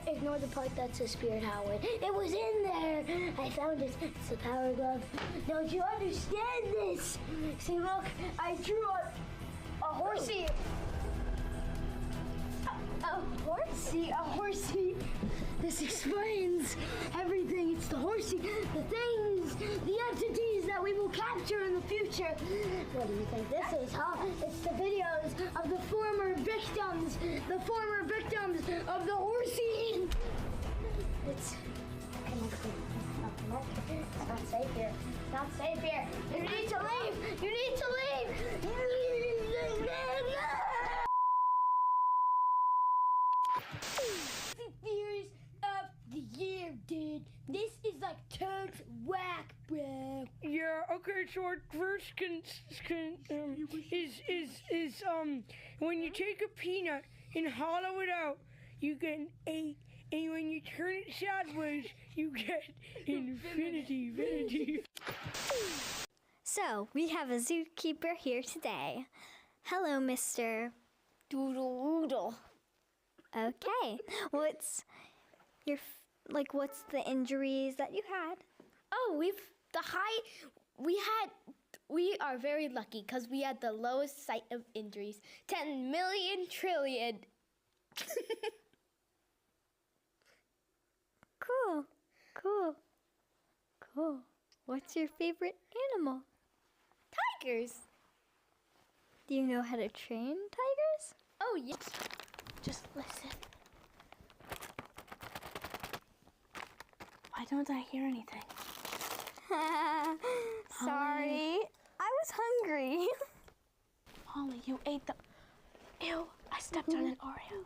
Ignore the part that says Spirit Highway. It was in there. I found it. It's the power glove. Don't you understand this? See, look, I drew a horsey. A horsey. This explains everything. It's the horsey, the things, the entities that we will capture in the future. What do you think this is, huh? It's the videos of the former victims of the horsey. It's not safe here. It's not safe here. You need to leave. You need to leave. Theories of the year, dude. This is like totes whack, bro. Yeah, okay, so our first is when you take a peanut and hollow it out, you get an 8. And when you turn it sideways, you get infinity. So, we have a zookeeper here today. Hello, Mr. Doodle. Okay. What's the injuries that you had? Oh, we are very lucky because we had the lowest site of injuries. 10 million trillion. Cool. What's your favorite animal? Tigers. Do you know how to train tigers? Oh, yes. Just listen. Why don't I hear anything? Sorry. I was hungry. Molly, you ate the... Ew, I stepped on an Oreo.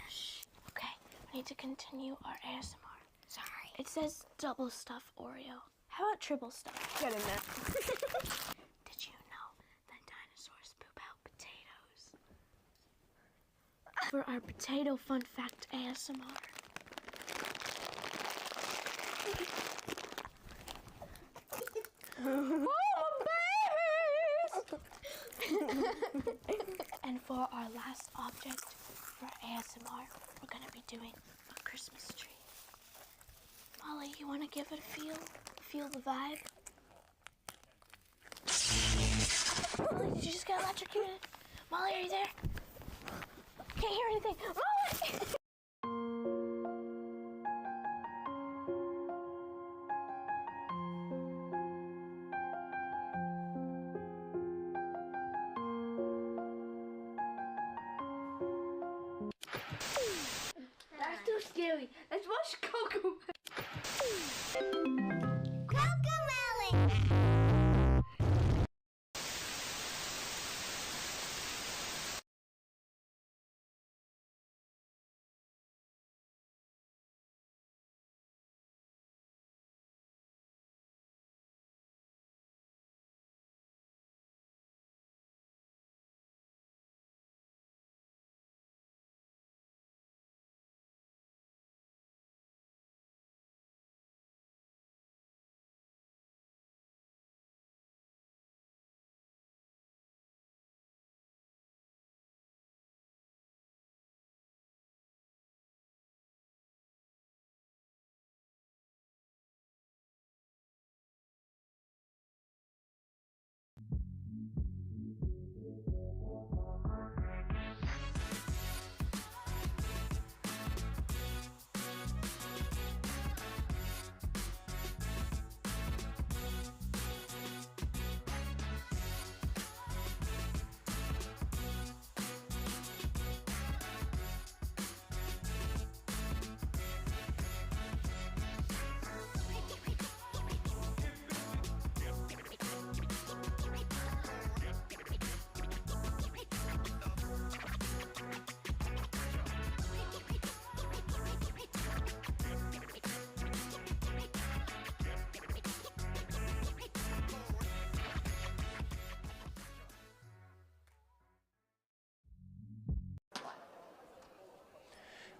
Shh. Okay, we need to continue our ASMR. Sorry. It says double stuff Oreo. How about triple stuff? Get in there. Did you know that dinosaurs poop out potatoes? For our potato fun fact ASMR. Oh, babies! And for our last object for ASMR, we're gonna be doing a Christmas tree. Molly, you wanna give it a feel? Feel the vibe? Molly, did you just get electrocuted? Molly, are you there? Can't hear anything. Molly! That's too scary. Let's watch Coco.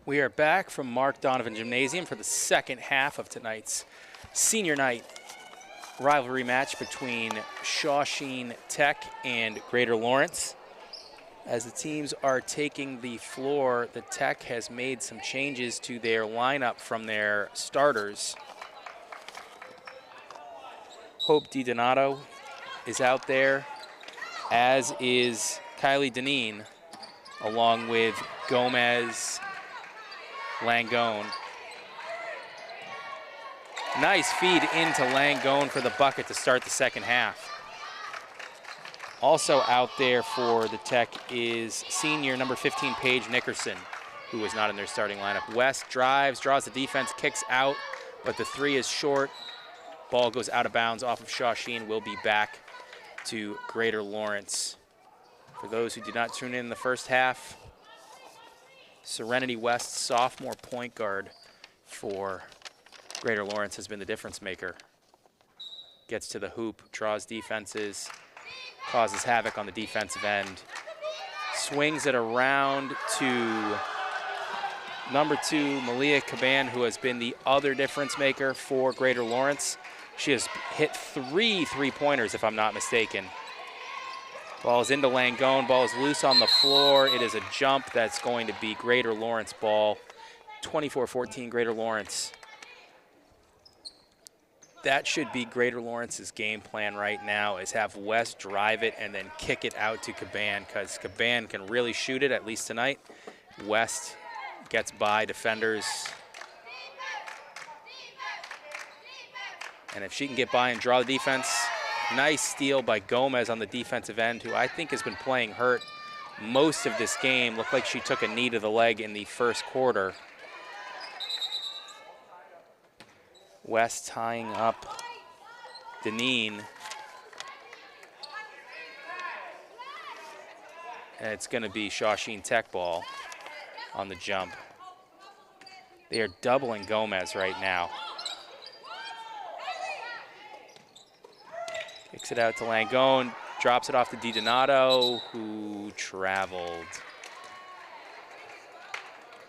We are back from Mark Donovan Gymnasium for the second half of tonight's senior night rivalry match between Shawsheen Tech and Greater Lawrence. As the teams are taking the floor, the Tech has made some changes to their lineup from their starters. Hope DiDonato is out there, as is Kylie Deneen, along with Gomez, Langone. Nice feed into Langone for the bucket to start the second half. Also out there for the Tech is senior number 15, Paige Nickerson, who was not in their starting lineup. West drives, draws the defense, kicks out, but the three is short. Ball goes out of bounds off of Shawsheen. Will be back to Greater Lawrence. For those who did not tune in the first half, Serenity West, sophomore point guard for Greater Lawrence, has been the difference maker. Gets to the hoop, draws defenses, causes havoc on the defensive end. Swings it around to number 2, Malia Caban, who has been the other difference maker for Greater Lawrence. She has hit 3 three-pointers, if I'm not mistaken. Ball is into Langone. Ball is loose on the floor. It is a jump that's going to be Greater Lawrence ball. 24-14 Greater Lawrence. That should be Greater Lawrence's game plan right now, is have West drive it and then kick it out to Caban, because Caban can really shoot it, at least tonight. West gets by defenders. And if she can get by and draw the defense, nice steal by Gomez on the defensive end, who I think has been playing hurt most of this game. Looked like she took a knee to the leg in the first quarter. West tying up Deneen. And it's going to be Shawsheen Tech ball on the jump. They are doubling Gomez right now. Kicks it out to Langone, drops it off to DiDonato, who traveled.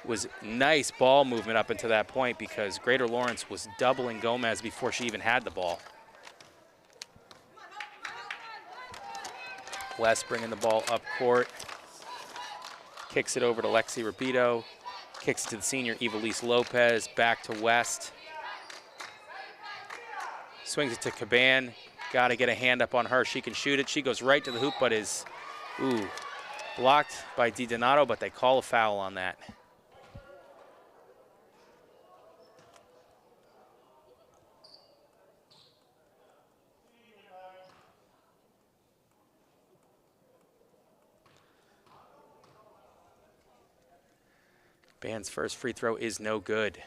Was nice ball movement up until that point, because Greater Lawrence was doubling Gomez before she even had the ball. West bringing the ball up court. Kicks it over to Lexi Rapido. Kicks it to the senior Evilise Lopez. Back to West. Swings it to Caban. Got to get a hand up on her. She can shoot it. She goes right to the hoop, but is, blocked by DiDonato, but they call a foul on that. Band's first free throw is no good.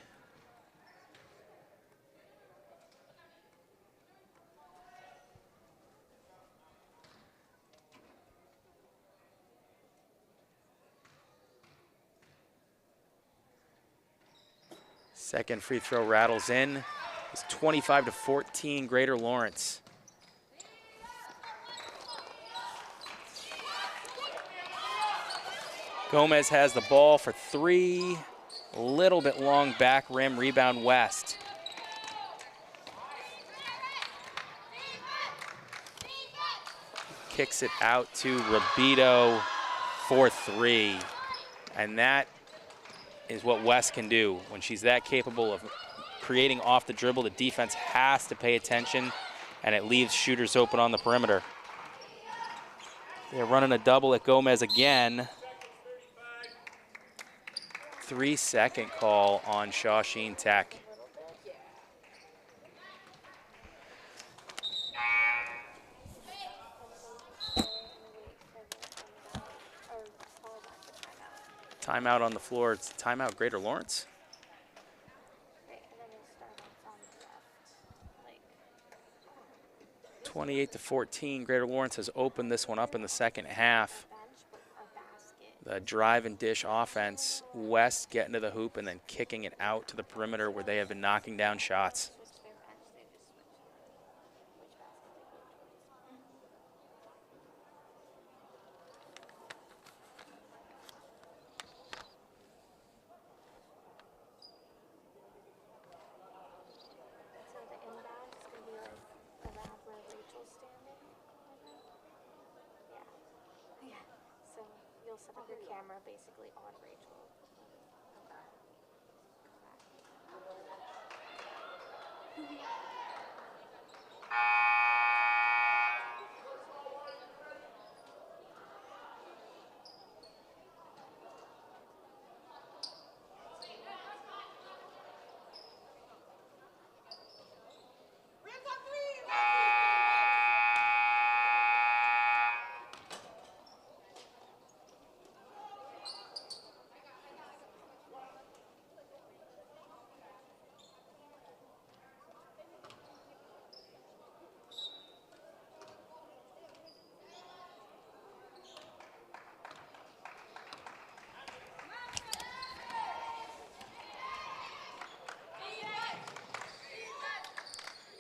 Second free throw rattles in. It's 25-14 Greater Lawrence. Gomez has the ball for 3. A little bit long back rim, rebound West. Kicks it out to Rabido for 3. And that is what West can do. When she's that capable of creating off the dribble, the defense has to pay attention, and it leaves shooters open on the perimeter. They're running a double at Gomez again. 3-second call on Shawsheen Tech. Timeout on the floor. It's timeout Greater Lawrence. 28-14. Greater Lawrence has opened this one up in the second half. The drive and dish offense. West getting to the hoop and then kicking it out to the perimeter where they have been knocking down shots. you'll set up your camera basically on Rachel.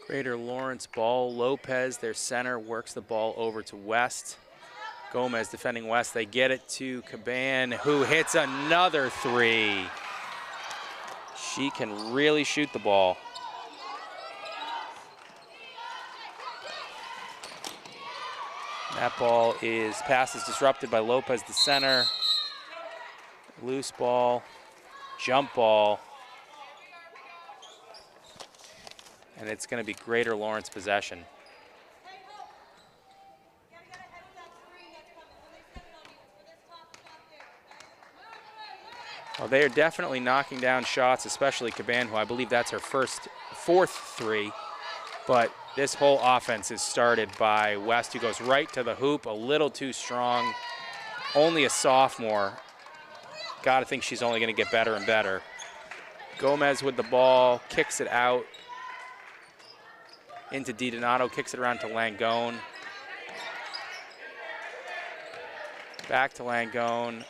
Greater Lawrence ball. Lopez, their center, works the ball over to West. Gomez defending West. They get it to Caban, who hits another three. She can really shoot the ball. That pass is disrupted by Lopez, the center. Loose ball, jump ball. And it's going to be Greater Lawrence possession. Well, they are definitely knocking down shots, especially Caban, who I believe that's her fourth three. But this whole offense is started by West, who goes right to the hoop, a little too strong. Only a sophomore. Got to think she's only going to get better and better. Gomez with the ball, kicks it out into DiDonato, kicks it around to Langone. Back to Langone.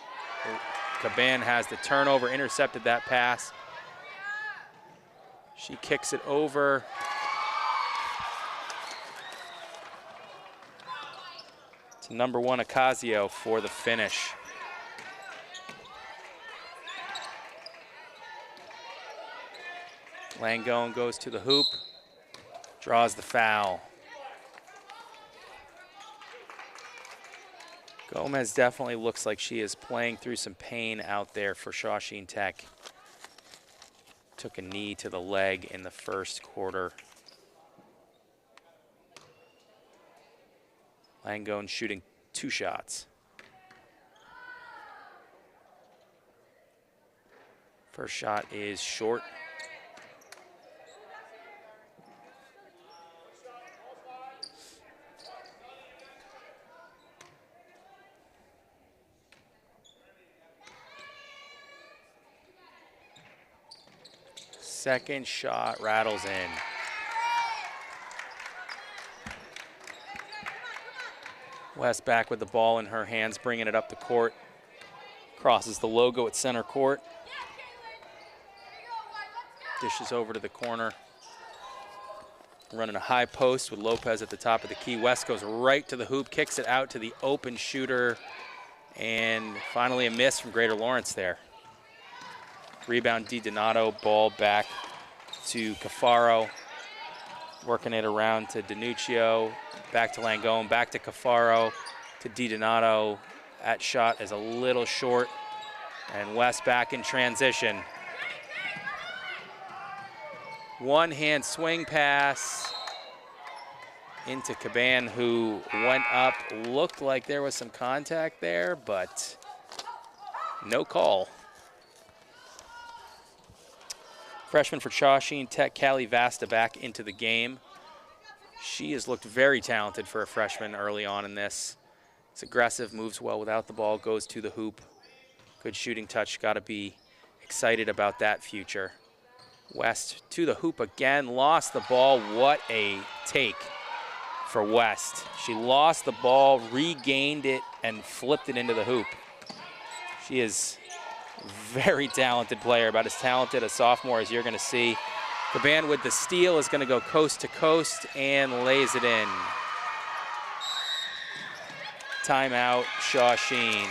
Caban has the turnover, intercepted that pass. She kicks it over. To number 1, Ocasio, for the finish. Langone goes to the hoop. Draws the foul. Gomez definitely looks like she is playing through some pain out there for Shawsheen Tech. Took a knee to the leg in the first quarter. Langone shooting 2 shots. First shot is short. Second shot rattles in. West back with the ball in her hands, bringing it up the court. Crosses the logo at center court. Dishes over to the corner. Running a high post with Lopez at the top of the key. West goes right to the hoop, kicks it out to the open shooter, and finally a miss from Greater Lawrence there. Rebound DiDonato, ball back to Cafaro. Working it around to DiNuccio, back to Langone, back to Cafaro, to DiDonato. That shot is a little short, and West back in transition. One-hand swing pass into Caban, who went up. Looked like there was some contact there, but no call. Freshman for Shawsheen Tech, Callie Vasta, back into the game. She has looked very talented for a freshman early on in this. It's aggressive, moves well without the ball, goes to the hoop. Good shooting touch, got to be excited about that future. West to the hoop again, lost the ball. What a take for West. She lost the ball, regained it, and flipped it into the hoop. She is very talented player, about as talented a sophomore as you're going to see. Caban with the steal is going to go coast to coast and lays it in. Timeout, Shawsheen.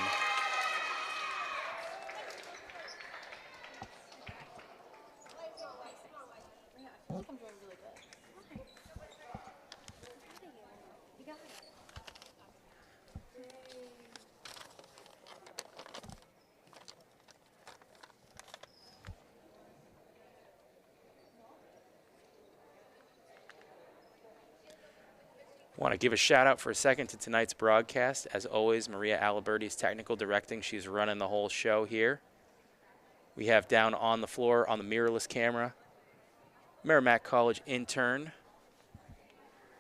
Want to give a shout out for a second to tonight's broadcast. As always, Maria Aliberti's technical directing. She's running the whole show here. We have down on the floor on the mirrorless camera, Merrimack College intern,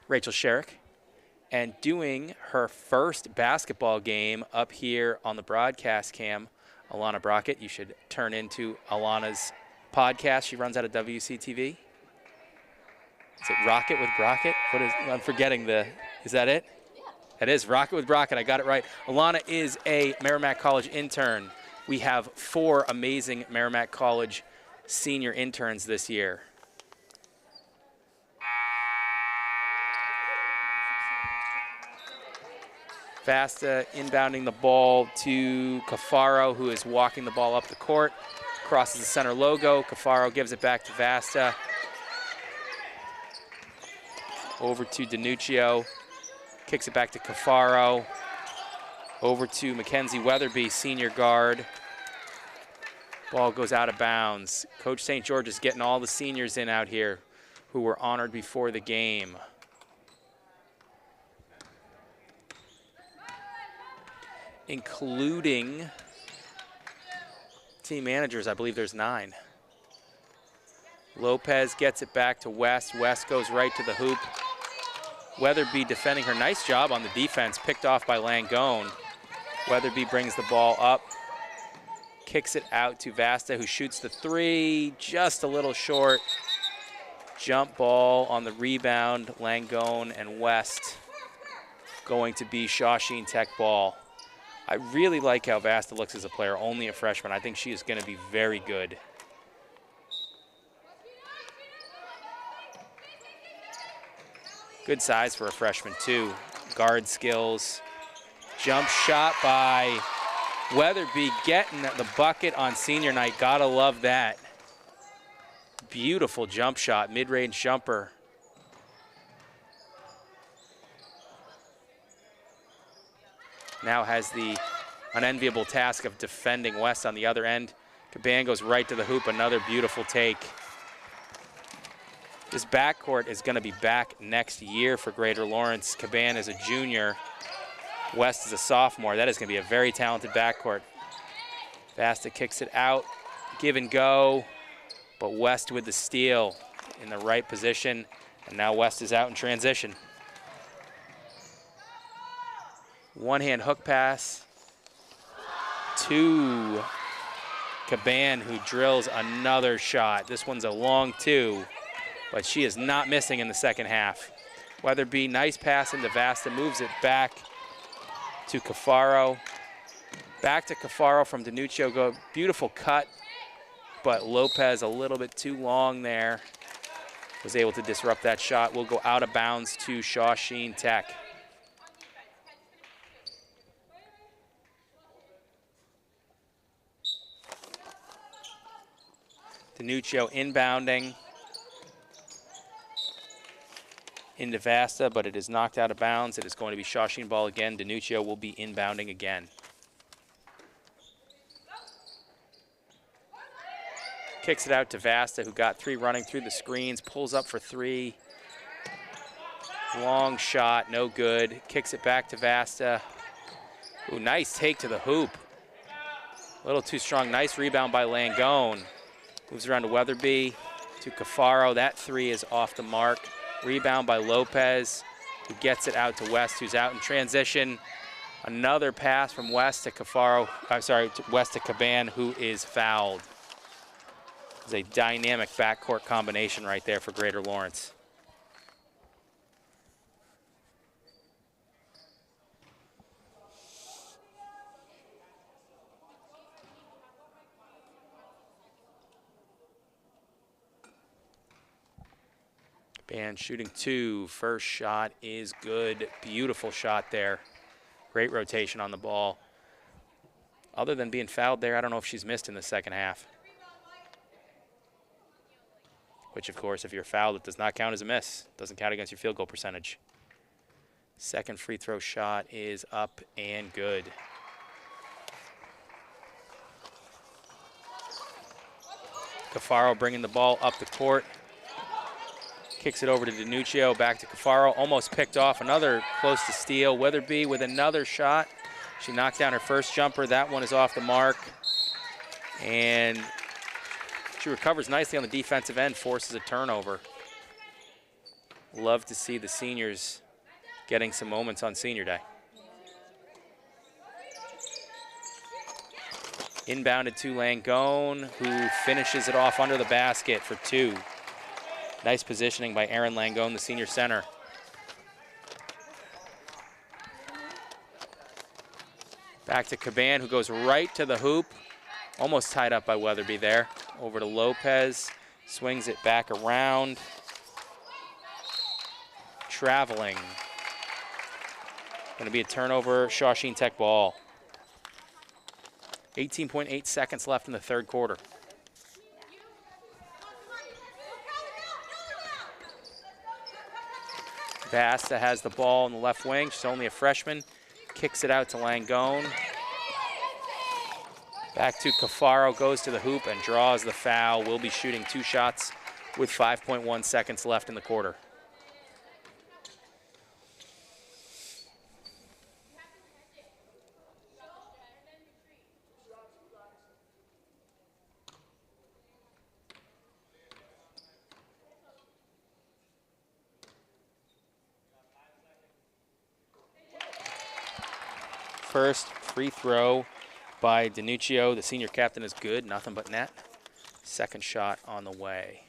Rachel Sherrick, and doing her first basketball game up here on the broadcast cam, Alana Brockett. You should turn into Alana's podcast. She runs out of WCTV. Is it Rocket with Brockett? What is? I'm forgetting the. Is that it? Yeah. It is Rocket with Brockett. I got it right. Alana is a Merrimack College intern. We have 4 amazing Merrimack College senior interns this year. Vasta inbounding the ball to Cafaro, who is walking the ball up the court. Crosses the center logo. Cafaro gives it back to Vasta. Over to DiNuccio, kicks it back to Cafaro. Over to Mackenzie Weatherby, senior guard. Ball goes out of bounds. Coach St. George is getting all the seniors in out here who were honored before the game. Including team managers, I believe there's 9. Lopez gets it back to West. West goes right to the hoop. Weatherby defending her. Nice job on the defense, picked off by Langone. Weatherby brings the ball up, kicks it out to Vasta, who shoots the 3, just a little short. Jump ball on the rebound. Langone and West going to be Shawsheen Tech ball. I really like how Vasta looks as a player, only a freshman. I think she is going to be very good. Good size for a freshman, too. Guard skills. Jump shot by Weatherby, getting the bucket on senior night. Gotta love that. Beautiful jump shot, mid-range jumper. Now has the unenviable task of defending West on the other end. Caban goes right to the hoop, another beautiful take. This backcourt is going to be back next year for Greater Lawrence. Caban is a junior. West is a sophomore. That is going to be a very talented backcourt. Vasta kicks it out. Give and go. But West with the steal in the right position. And now West is out in transition. One-hand hook pass to Caban, who drills another shot. This one's a long 2. But she is not missing in the second half. Weatherby, nice pass into Vasta, moves it back to Cafaro. Back to Cafaro from DiNuccio. Go, beautiful cut, but Lopez a little bit too long there. Was able to disrupt that shot. Will go out of bounds to Shawsheen Tech. DiNuccio inbounding into Vasta, but it is knocked out of bounds. It is going to be Shawsheen ball again. DiNuccio will be inbounding again. Kicks it out to Vasta, who got 3 running through the screens, pulls up for 3. Long shot, no good. Kicks it back to Vasta. Ooh, nice take to the hoop. A little too strong. Nice rebound by Langone. Moves around to Weatherby, to Cafaro. That 3 is off the mark. Rebound by Lopez, who gets it out to West, who's out in transition. Another pass from West to Cafaro, West to Caban, who is fouled. It's a dynamic backcourt combination right there for Greater Lawrence. Caban shooting 2. First shot is good. Beautiful shot there. Great rotation on the ball. Other than being fouled there, I don't know if she's missed in the second half. Which, of course, if you're fouled, it does not count as a miss. Doesn't count against your field goal percentage. Second free throw shot is up and good. Cafaro bringing the ball up the court. Kicks it over to DiNuccio, back to Cafaro, almost picked off, another close to steal. Weatherby with another shot. She knocked down her first jumper. That one is off the mark. And she recovers nicely on the defensive end, forces a turnover. Love to see the seniors getting some moments on senior day. Inbounded to Langone, who finishes it off under the basket for 2. Nice positioning by Erin Langone, the senior center. Back to Caban, who goes right to the hoop. Almost tied up by Weatherby there. Over to Lopez, swings it back around. Traveling. Going to be a turnover, Shawsheen Tech ball. 18.8 seconds left in the third quarter. Vasta has the ball in the left wing. She's only a freshman. Kicks it out to Langone. Back to Cafaro, goes to the hoop and draws the foul. Will be shooting 2 shots with 5.1 seconds left in the quarter. First free throw by DiNuccio. The senior captain is good, nothing but net. Second shot on the way.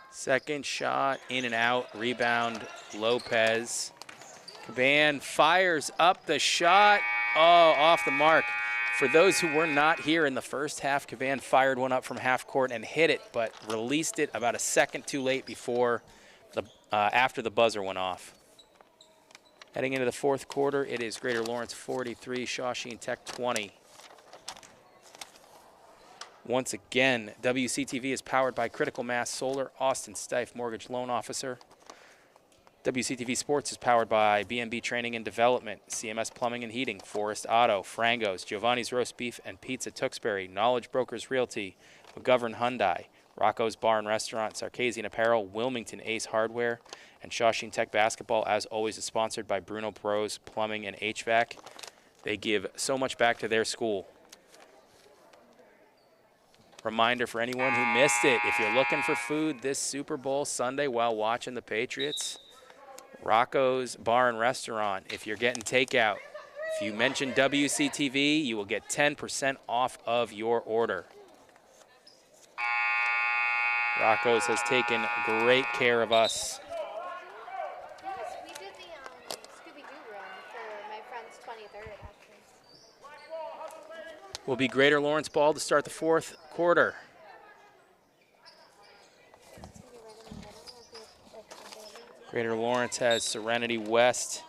Second shot, in and out, rebound, Lopez. Caban fires up the shot. Oh, off the mark. For those who were not here in the first half, Caban fired one up from half court and hit it, but released it about a second too late before after the buzzer went off. Heading into the fourth quarter, it is Greater Lawrence 43, Shawsheen Tech 20. Once again, WCTV is powered by Critical Mass Solar, Austin Styffe Mortgage Loan Officer. WCTV Sports is powered by B&B Training and Development, CMS Plumbing and Heating, Forrest Auto, Frangos, Giovanni's Roast Beef and Pizza Tewksbury, Knowledge Brokers Realty, McGovern Hyundai, Rocco's Bar and Restaurant, Sarkisian Apparel, Wilmington Ace Hardware, and Shawsheen Tech Basketball, as always, is sponsored by Bruno Pros Plumbing and HVAC. They give so much back to their school. Reminder for anyone who missed it, if you're looking for food this Super Bowl Sunday while watching the Patriots, Rocco's Bar and Restaurant. If you're getting takeout, if you mention WCTV, you will get 10% off of your order. Rocco's has taken great care of us. Yes, we did the Scooby-Doo run for my friend's 23rd, actually. Will be Greater Lawrence ball to start the fourth quarter. Greater Lawrence has Serenity West.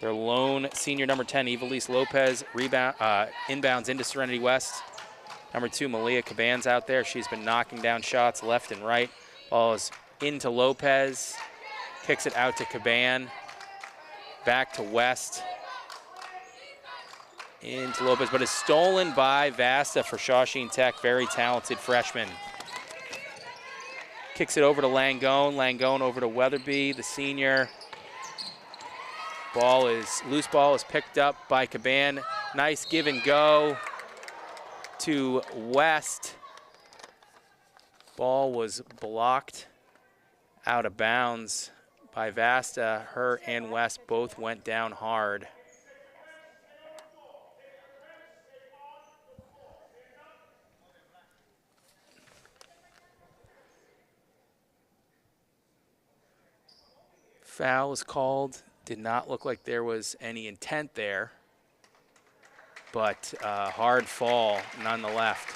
Their lone senior number 10, Evilise Lopez, inbounds into Serenity West. Number 2, Malia Caban's out there. She's been knocking down shots left and right. Ball is into Lopez. Kicks it out to Caban. Back to West. Into Lopez, but is stolen by Vasta for Shawsheen Tech. Very talented freshman. Kicks it over to Langone. Langone over to Weatherby, the senior. Loose ball is picked up by Caban. Nice give and go to West. Ball was blocked out of bounds by Vasta. Her and West both went down hard. Foul was called. Did not look like there was any intent there, but hard fall nonetheless.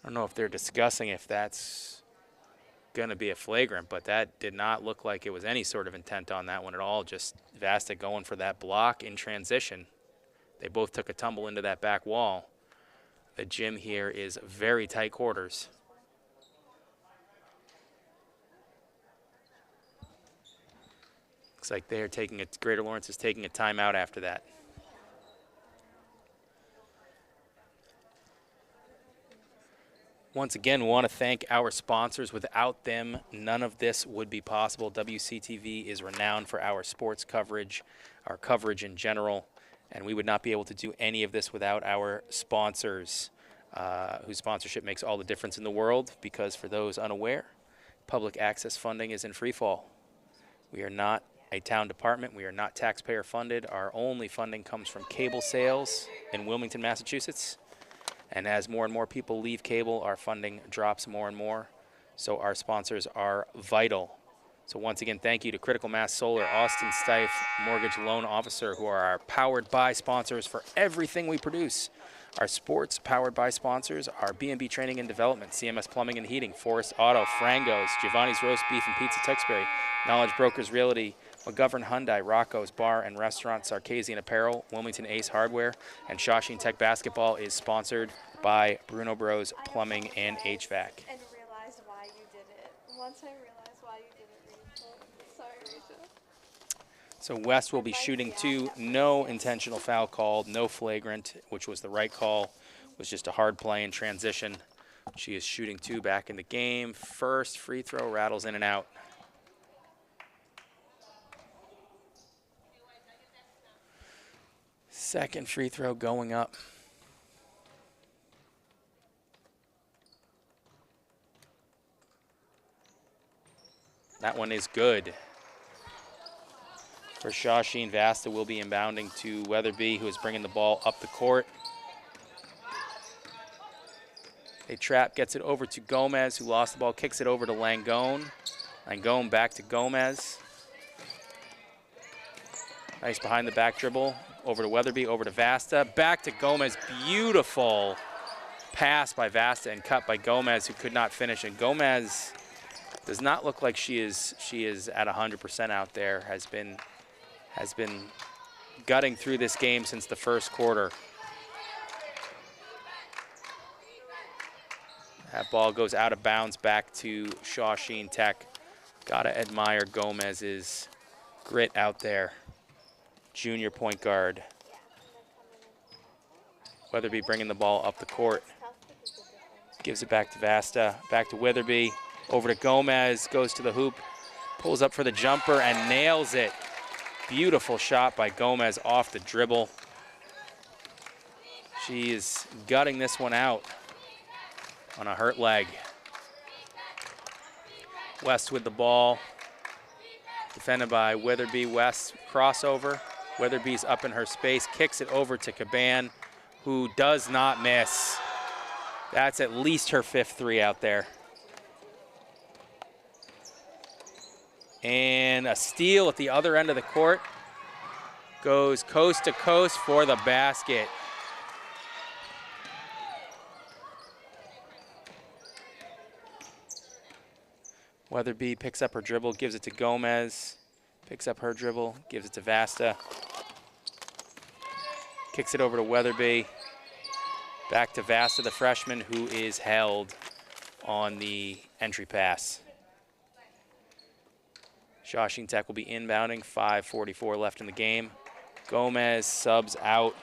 I don't know if they're discussing if that's going to be a flagrant, but that did not look like it was any sort of intent on that one at all. Just Vasta going for that block in transition. They both took a tumble into that back wall. The gym here is very tight quarters. Looks like they're taking it. Greater Lawrence is taking a timeout after that. Once again, we want to thank our sponsors. Without them, none of this would be possible. WCTV is renowned for our sports coverage, our coverage in general, and we would not be able to do any of this without our sponsors, whose sponsorship makes all the difference in the world, because for those unaware, public access funding is in free fall. We are not a town department. We are not taxpayer funded. Our only funding comes from cable sales in Wilmington, Massachusetts. And as more and more people leave cable, our funding drops more and more. So our sponsors are vital. So once again, thank you to Critical Mass Solar, Austin Styffe, Mortgage Loan Officer, who are our powered by sponsors for everything we produce. Our sports powered by sponsors are B&B Training and Development, CMS Plumbing and Heating, Forrest Auto, Frangos, Giovanni's Roast Beef and Pizza Tewksbury, Knowledge Brokers Realty, McGovern Hyundai, Rocco's Bar and Restaurant, Sarkisian Apparel, Wilmington Ace Hardware, and Shawsheen Tech Basketball is sponsored by Bruno Bros Plumbing and HVAC. And realized why you did it. Once I realized why you did it, Rachel. Sorry, Rachel. So West will be shooting 2, no intentional foul called, no flagrant, which was the right call. It was just a hard play in transition. She is shooting 2 back in the game. First free throw rattles in and out. Second free throw going up. That one is good. For Shawsheen, Vasta will be inbounding to Weatherby, who is bringing the ball up the court. A trap gets it over to Gomez, who lost the ball, kicks it over to Langone. Langone back to Gomez. Nice behind the back dribble. Over to Weatherby, over to Vasta. Back to Gomez. Beautiful pass by Vasta and cut by Gomez, who could not finish. And Gomez does not look like she is at 100% out there. Has been gutting through this game since the first quarter. That ball goes out of bounds back to Shawsheen Tech. Gotta admire Gomez's grit out there. Junior point guard. Weatherby bringing the ball up the court. Gives it back to Vasta, back to Weatherby, over to Gomez, goes to the hoop, pulls up for the jumper and nails it. Beautiful shot by Gomez off the dribble. She is gutting this one out on a hurt leg. West with the ball, defended by Weatherby. West crossover. Weatherby's up in her space, kicks it over to Caban, who does not miss. That's at least her 5th 3 out there. And a steal at the other end of the court. Goes coast to coast for the basket. Weatherby picks up her dribble, gives it to Gomez. Picks up her dribble, gives it to Vasta. Kicks it over to Weatherby. Back to Vasta, the freshman, who is held on the entry pass. Shawsheen Tech will be inbounding, 5:44 left in the game. Gomez subs out.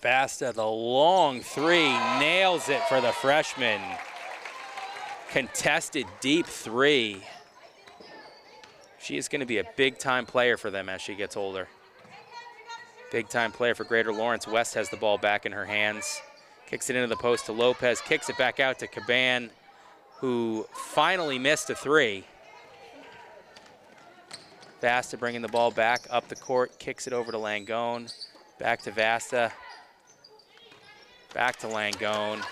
Vasta, the long 3, nails it for the freshman. Contested deep 3. She is going to be a big-time player for them as she gets older. Big-time player for Greater Lawrence. West has the ball back in her hands. Kicks it into the post to Lopez. Kicks it back out to Caban, who finally missed a 3. Vasta bringing the ball back up the court. Kicks it over to Langone. Back to Vasta. Back to Langone.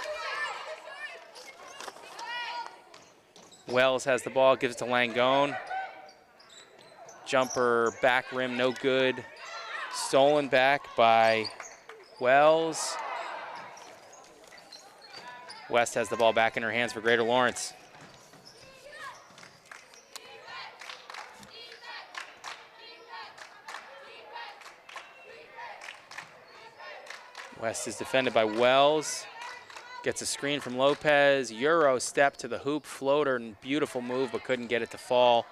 Wells has the ball, gives it to Langone. Jumper back rim, no good. Stolen back by Wells. West has the ball back in her hands for Greater Lawrence. West is defended by Wells. Gets a screen from Lopez. Euro step to the hoop, floater, and beautiful move, but couldn't get it to fall.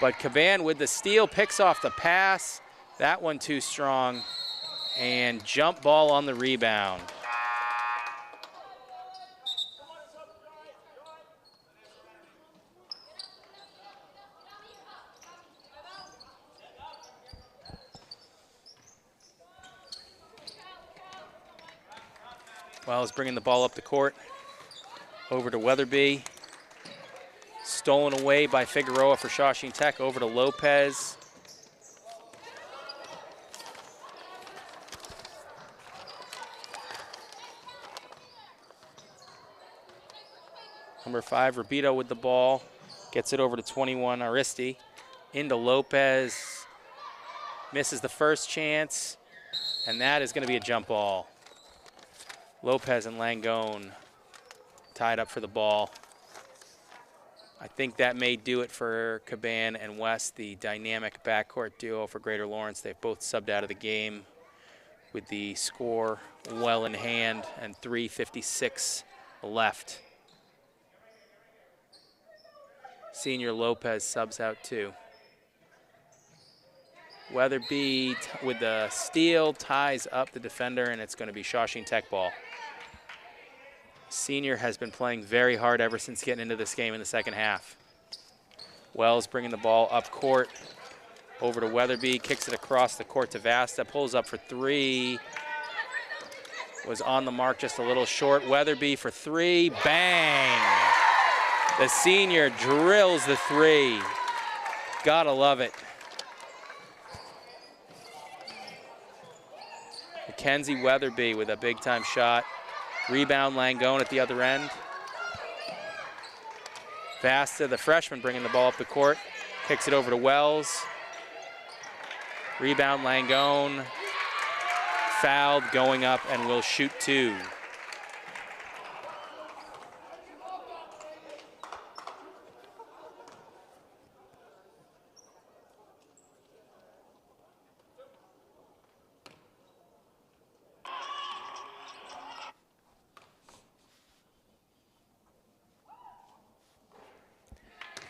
But Caban with the steal, picks off the pass. That one too strong. And jump ball on the rebound. Wells bringing the ball up the court. Over to Weatherby. Stolen away by Figueroa for Shawsheen Tech. Over to Lopez. Number 5, Rubito with the ball. Gets it over to 21, Aristi. Into Lopez. Misses the first chance. And that is going to be a jump ball. Lopez and Langone tied up for the ball. I think that may do it for Caban and West, the dynamic backcourt duo for Greater Lawrence. They've both subbed out of the game with the score well in hand and 3:56 left. Senior Lopez subs out too. Weatherby with the steal ties up the defender, and it's going to be Shawsheen Tech ball. Senior has been playing very hard ever since getting into this game in the second half. Wells bringing the ball up court, over to Weatherby, kicks it across the court to Vasta, pulls up for 3. Was on the mark, just a little short. Weatherby for 3, bang! The senior drills the 3. Gotta love it. Mackenzie Weatherby with a big time shot. Rebound Langone at the other end. Vasta, the freshman, bringing the ball up the court. Kicks it over to Wells. Rebound Langone. Fouled, going up, and will shoot 2.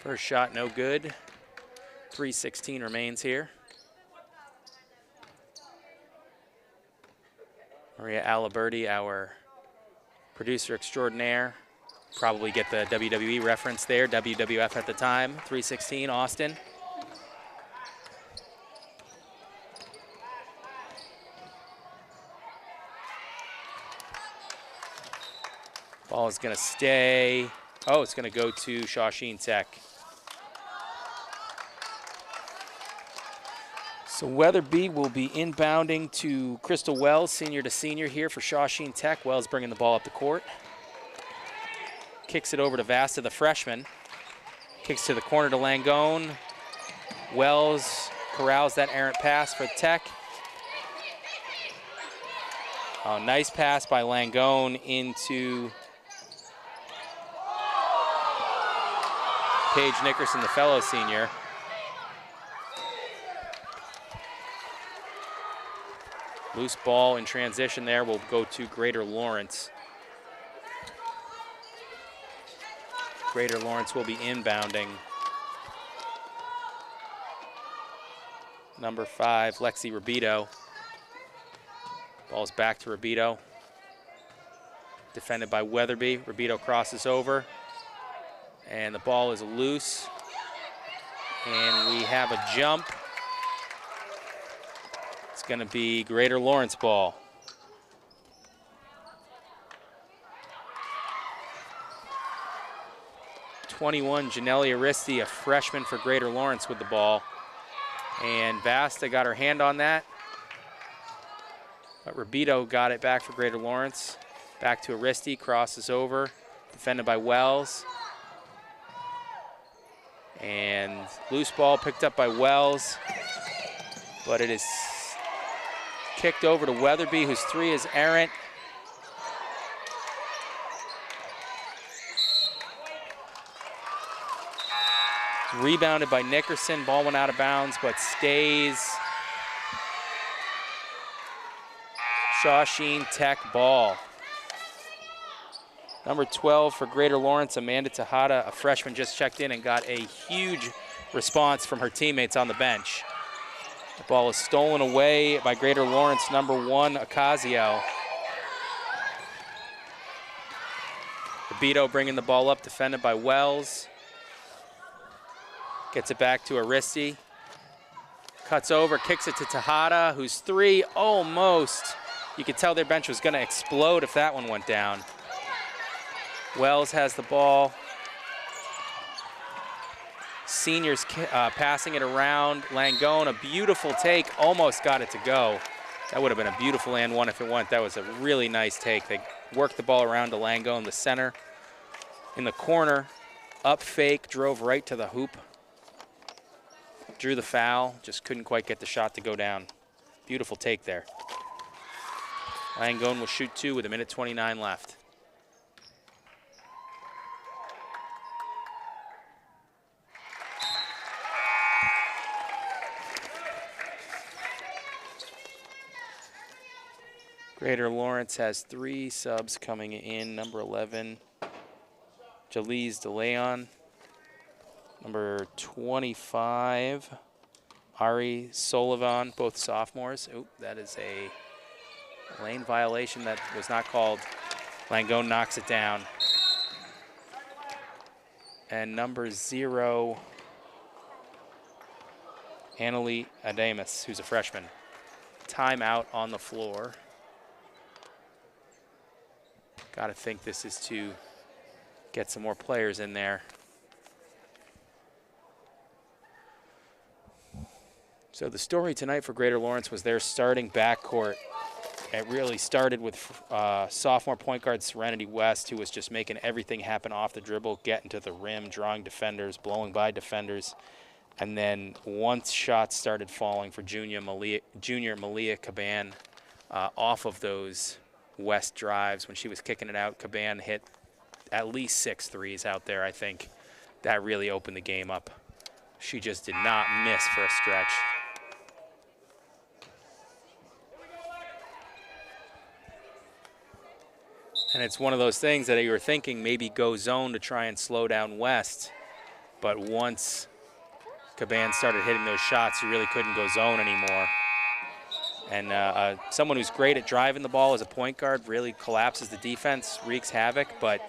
First shot, no good. 3:16 remains here. Maria Aliberti, our producer extraordinaire. Probably get the WWE reference there, WWF at the time. 3:16, Austin. Ball is gonna stay. Oh, it's gonna go to Shawsheen Tech. So Weatherby will be inbounding to Crystal Wells, senior to senior here for Shawsheen Tech. Wells bringing the ball up the court. Kicks it over to Vasta, the freshman. Kicks to the corner to Langone. Wells corrals that errant pass for Tech. Oh, nice pass by Langone into Paige Nickerson, the fellow senior. Loose ball in transition there will go to Greater Lawrence. Greater Lawrence will be inbounding. Number 5, Lexi Rubito. Ball's back to Rubito. Defended by Weatherby. Rubito crosses over. And the ball is loose. And we have a jump. It's going to be Greater Lawrence ball. #21, Janelli Aristi, a freshman for Greater Lawrence with the ball. And Vasta got her hand on that. But Rubito got it back for Greater Lawrence. Back to Aristi, crosses over. Defended by Wells. And loose ball picked up by Wells. But it is kicked over to Weatherby, whose 3 is errant. Rebounded by Nickerson. Ball went out of bounds, but stays. Shawsheen Tech ball. Number 12 for Greater Lawrence, Amanda Tejada, a freshman, just checked in and got a huge response from her teammates on the bench. The ball is stolen away by Greater Lawrence, number 1, Ocasio. Beto bringing the ball up, defended by Wells. Gets it back to Aristi. Cuts over, kicks it to Tejada, who's 3, almost. You could tell their bench was gonna explode if that one went down. Wells has the ball. Seniors passing it around. Langone, a beautiful take, almost got it to go. That would have been a beautiful and one if it went. That was a really nice take. They worked the ball around to Langone, the center. In the corner, up fake, drove right to the hoop. Drew the foul, just couldn't quite get the shot to go down. Beautiful take there. Langone will shoot 2 with 1:29 left. Greater Lawrence has 3 subs coming in. Number 11, Jalise DeLeon. Number 25, Ari Sullivan, both sophomores. Oh, that is a lane violation that was not called. Langone knocks it down. And number 0, Annalie Adamus, who's a freshman. Timeout on the floor. Got to think this is to get some more players in there. So the story tonight for Greater Lawrence was their starting backcourt. It really started with sophomore point guard Serenity West, who was just making everything happen off the dribble, getting to the rim, drawing defenders, blowing by defenders. And then once shots started falling for junior Malia Caban off of those West drives, when she was kicking it out, Caban hit at least 6 threes out there, I think. That really opened the game up. She just did not miss for a stretch. And it's one of those things that you were thinking maybe go zone to try and slow down West. But once Caban started hitting those shots, you really couldn't go zone anymore. And someone who's great at driving the ball as a point guard really collapses the defense, wreaks havoc, but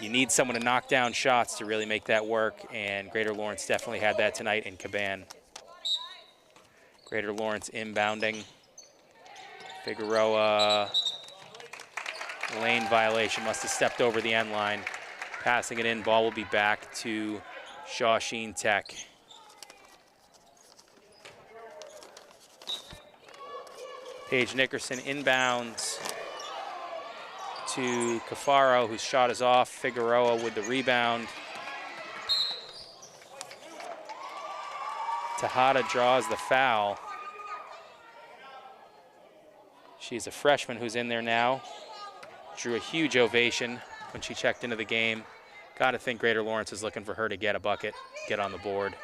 you need someone to knock down shots to really make that work, and Greater Lawrence definitely had that tonight in Caban. Greater Lawrence inbounding. Figueroa, lane violation, must have stepped over the end line. Passing it in, ball will be back to Shawsheen Tech. Paige Nickerson inbounds to Cafaro, whose shot is off. Figueroa with the rebound. Tejada draws the foul. She's a freshman who's in there now. Drew a huge ovation when she checked into the game. Got to think Greater Lawrence is looking for her to get a bucket, get on the board.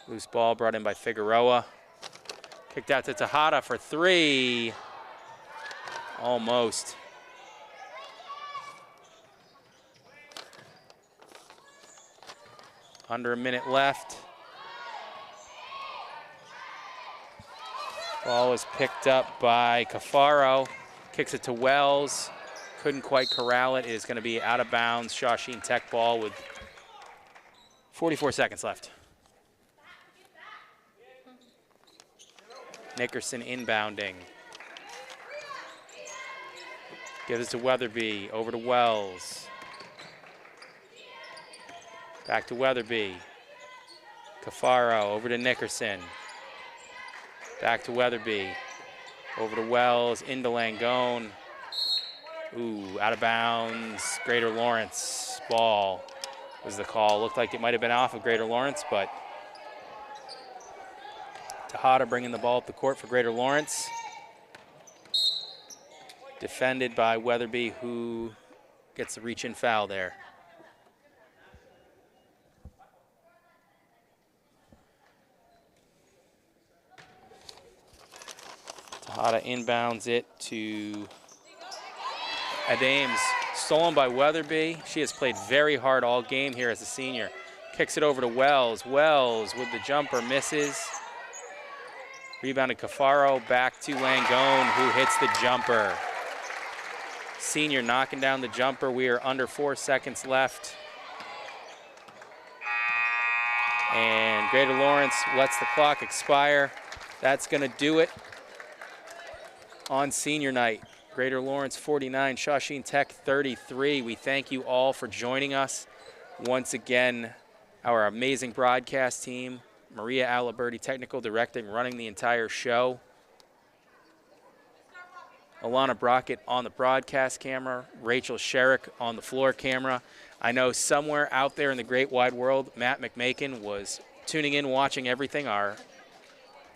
Loose ball brought in by Figueroa. Kicked out to Tejada for 3. Almost. Under a minute left. Ball is picked up by Cafaro. Kicks it to Wells. Couldn't quite corral it. It is going to be out of bounds. Shawsheen Tech ball with 44 seconds left. Nickerson inbounding. Gives it to Weatherby. Over to Wells. Back to Weatherby. Cafaro over to Nickerson. Back to Weatherby. Over to Wells. Into Langone. Ooh, out of bounds. Greater Lawrence. Ball was the call. Looked like it might have been off of Greater Lawrence, but Tejada bringing the ball up the court for Greater Lawrence. defended by Weatherby, who gets the reach-in foul there. Tejada inbounds it to Adames. Stolen by Weatherby. She has played very hard all game here as a senior. Kicks it over to Wells. Wells with the jumper, misses. Rebounded Cafaro, back to Langone, who hits the jumper. Senior knocking down the jumper. We are under 4 seconds left. And Greater Lawrence lets the clock expire. That's going to do it on senior night. Greater Lawrence 49, Shawsheen Tech 33. We thank you all for joining us. Once again, our amazing broadcast team, Maria Aliberti, technical directing, running the entire show. Alana Brockett on the broadcast camera, Rachel Sherrick on the floor camera. I know somewhere out there in the great wide world, Matt McMakin was tuning in, watching everything, our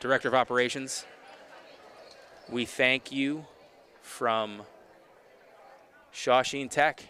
director of operations. We thank you from Shawsheen Tech.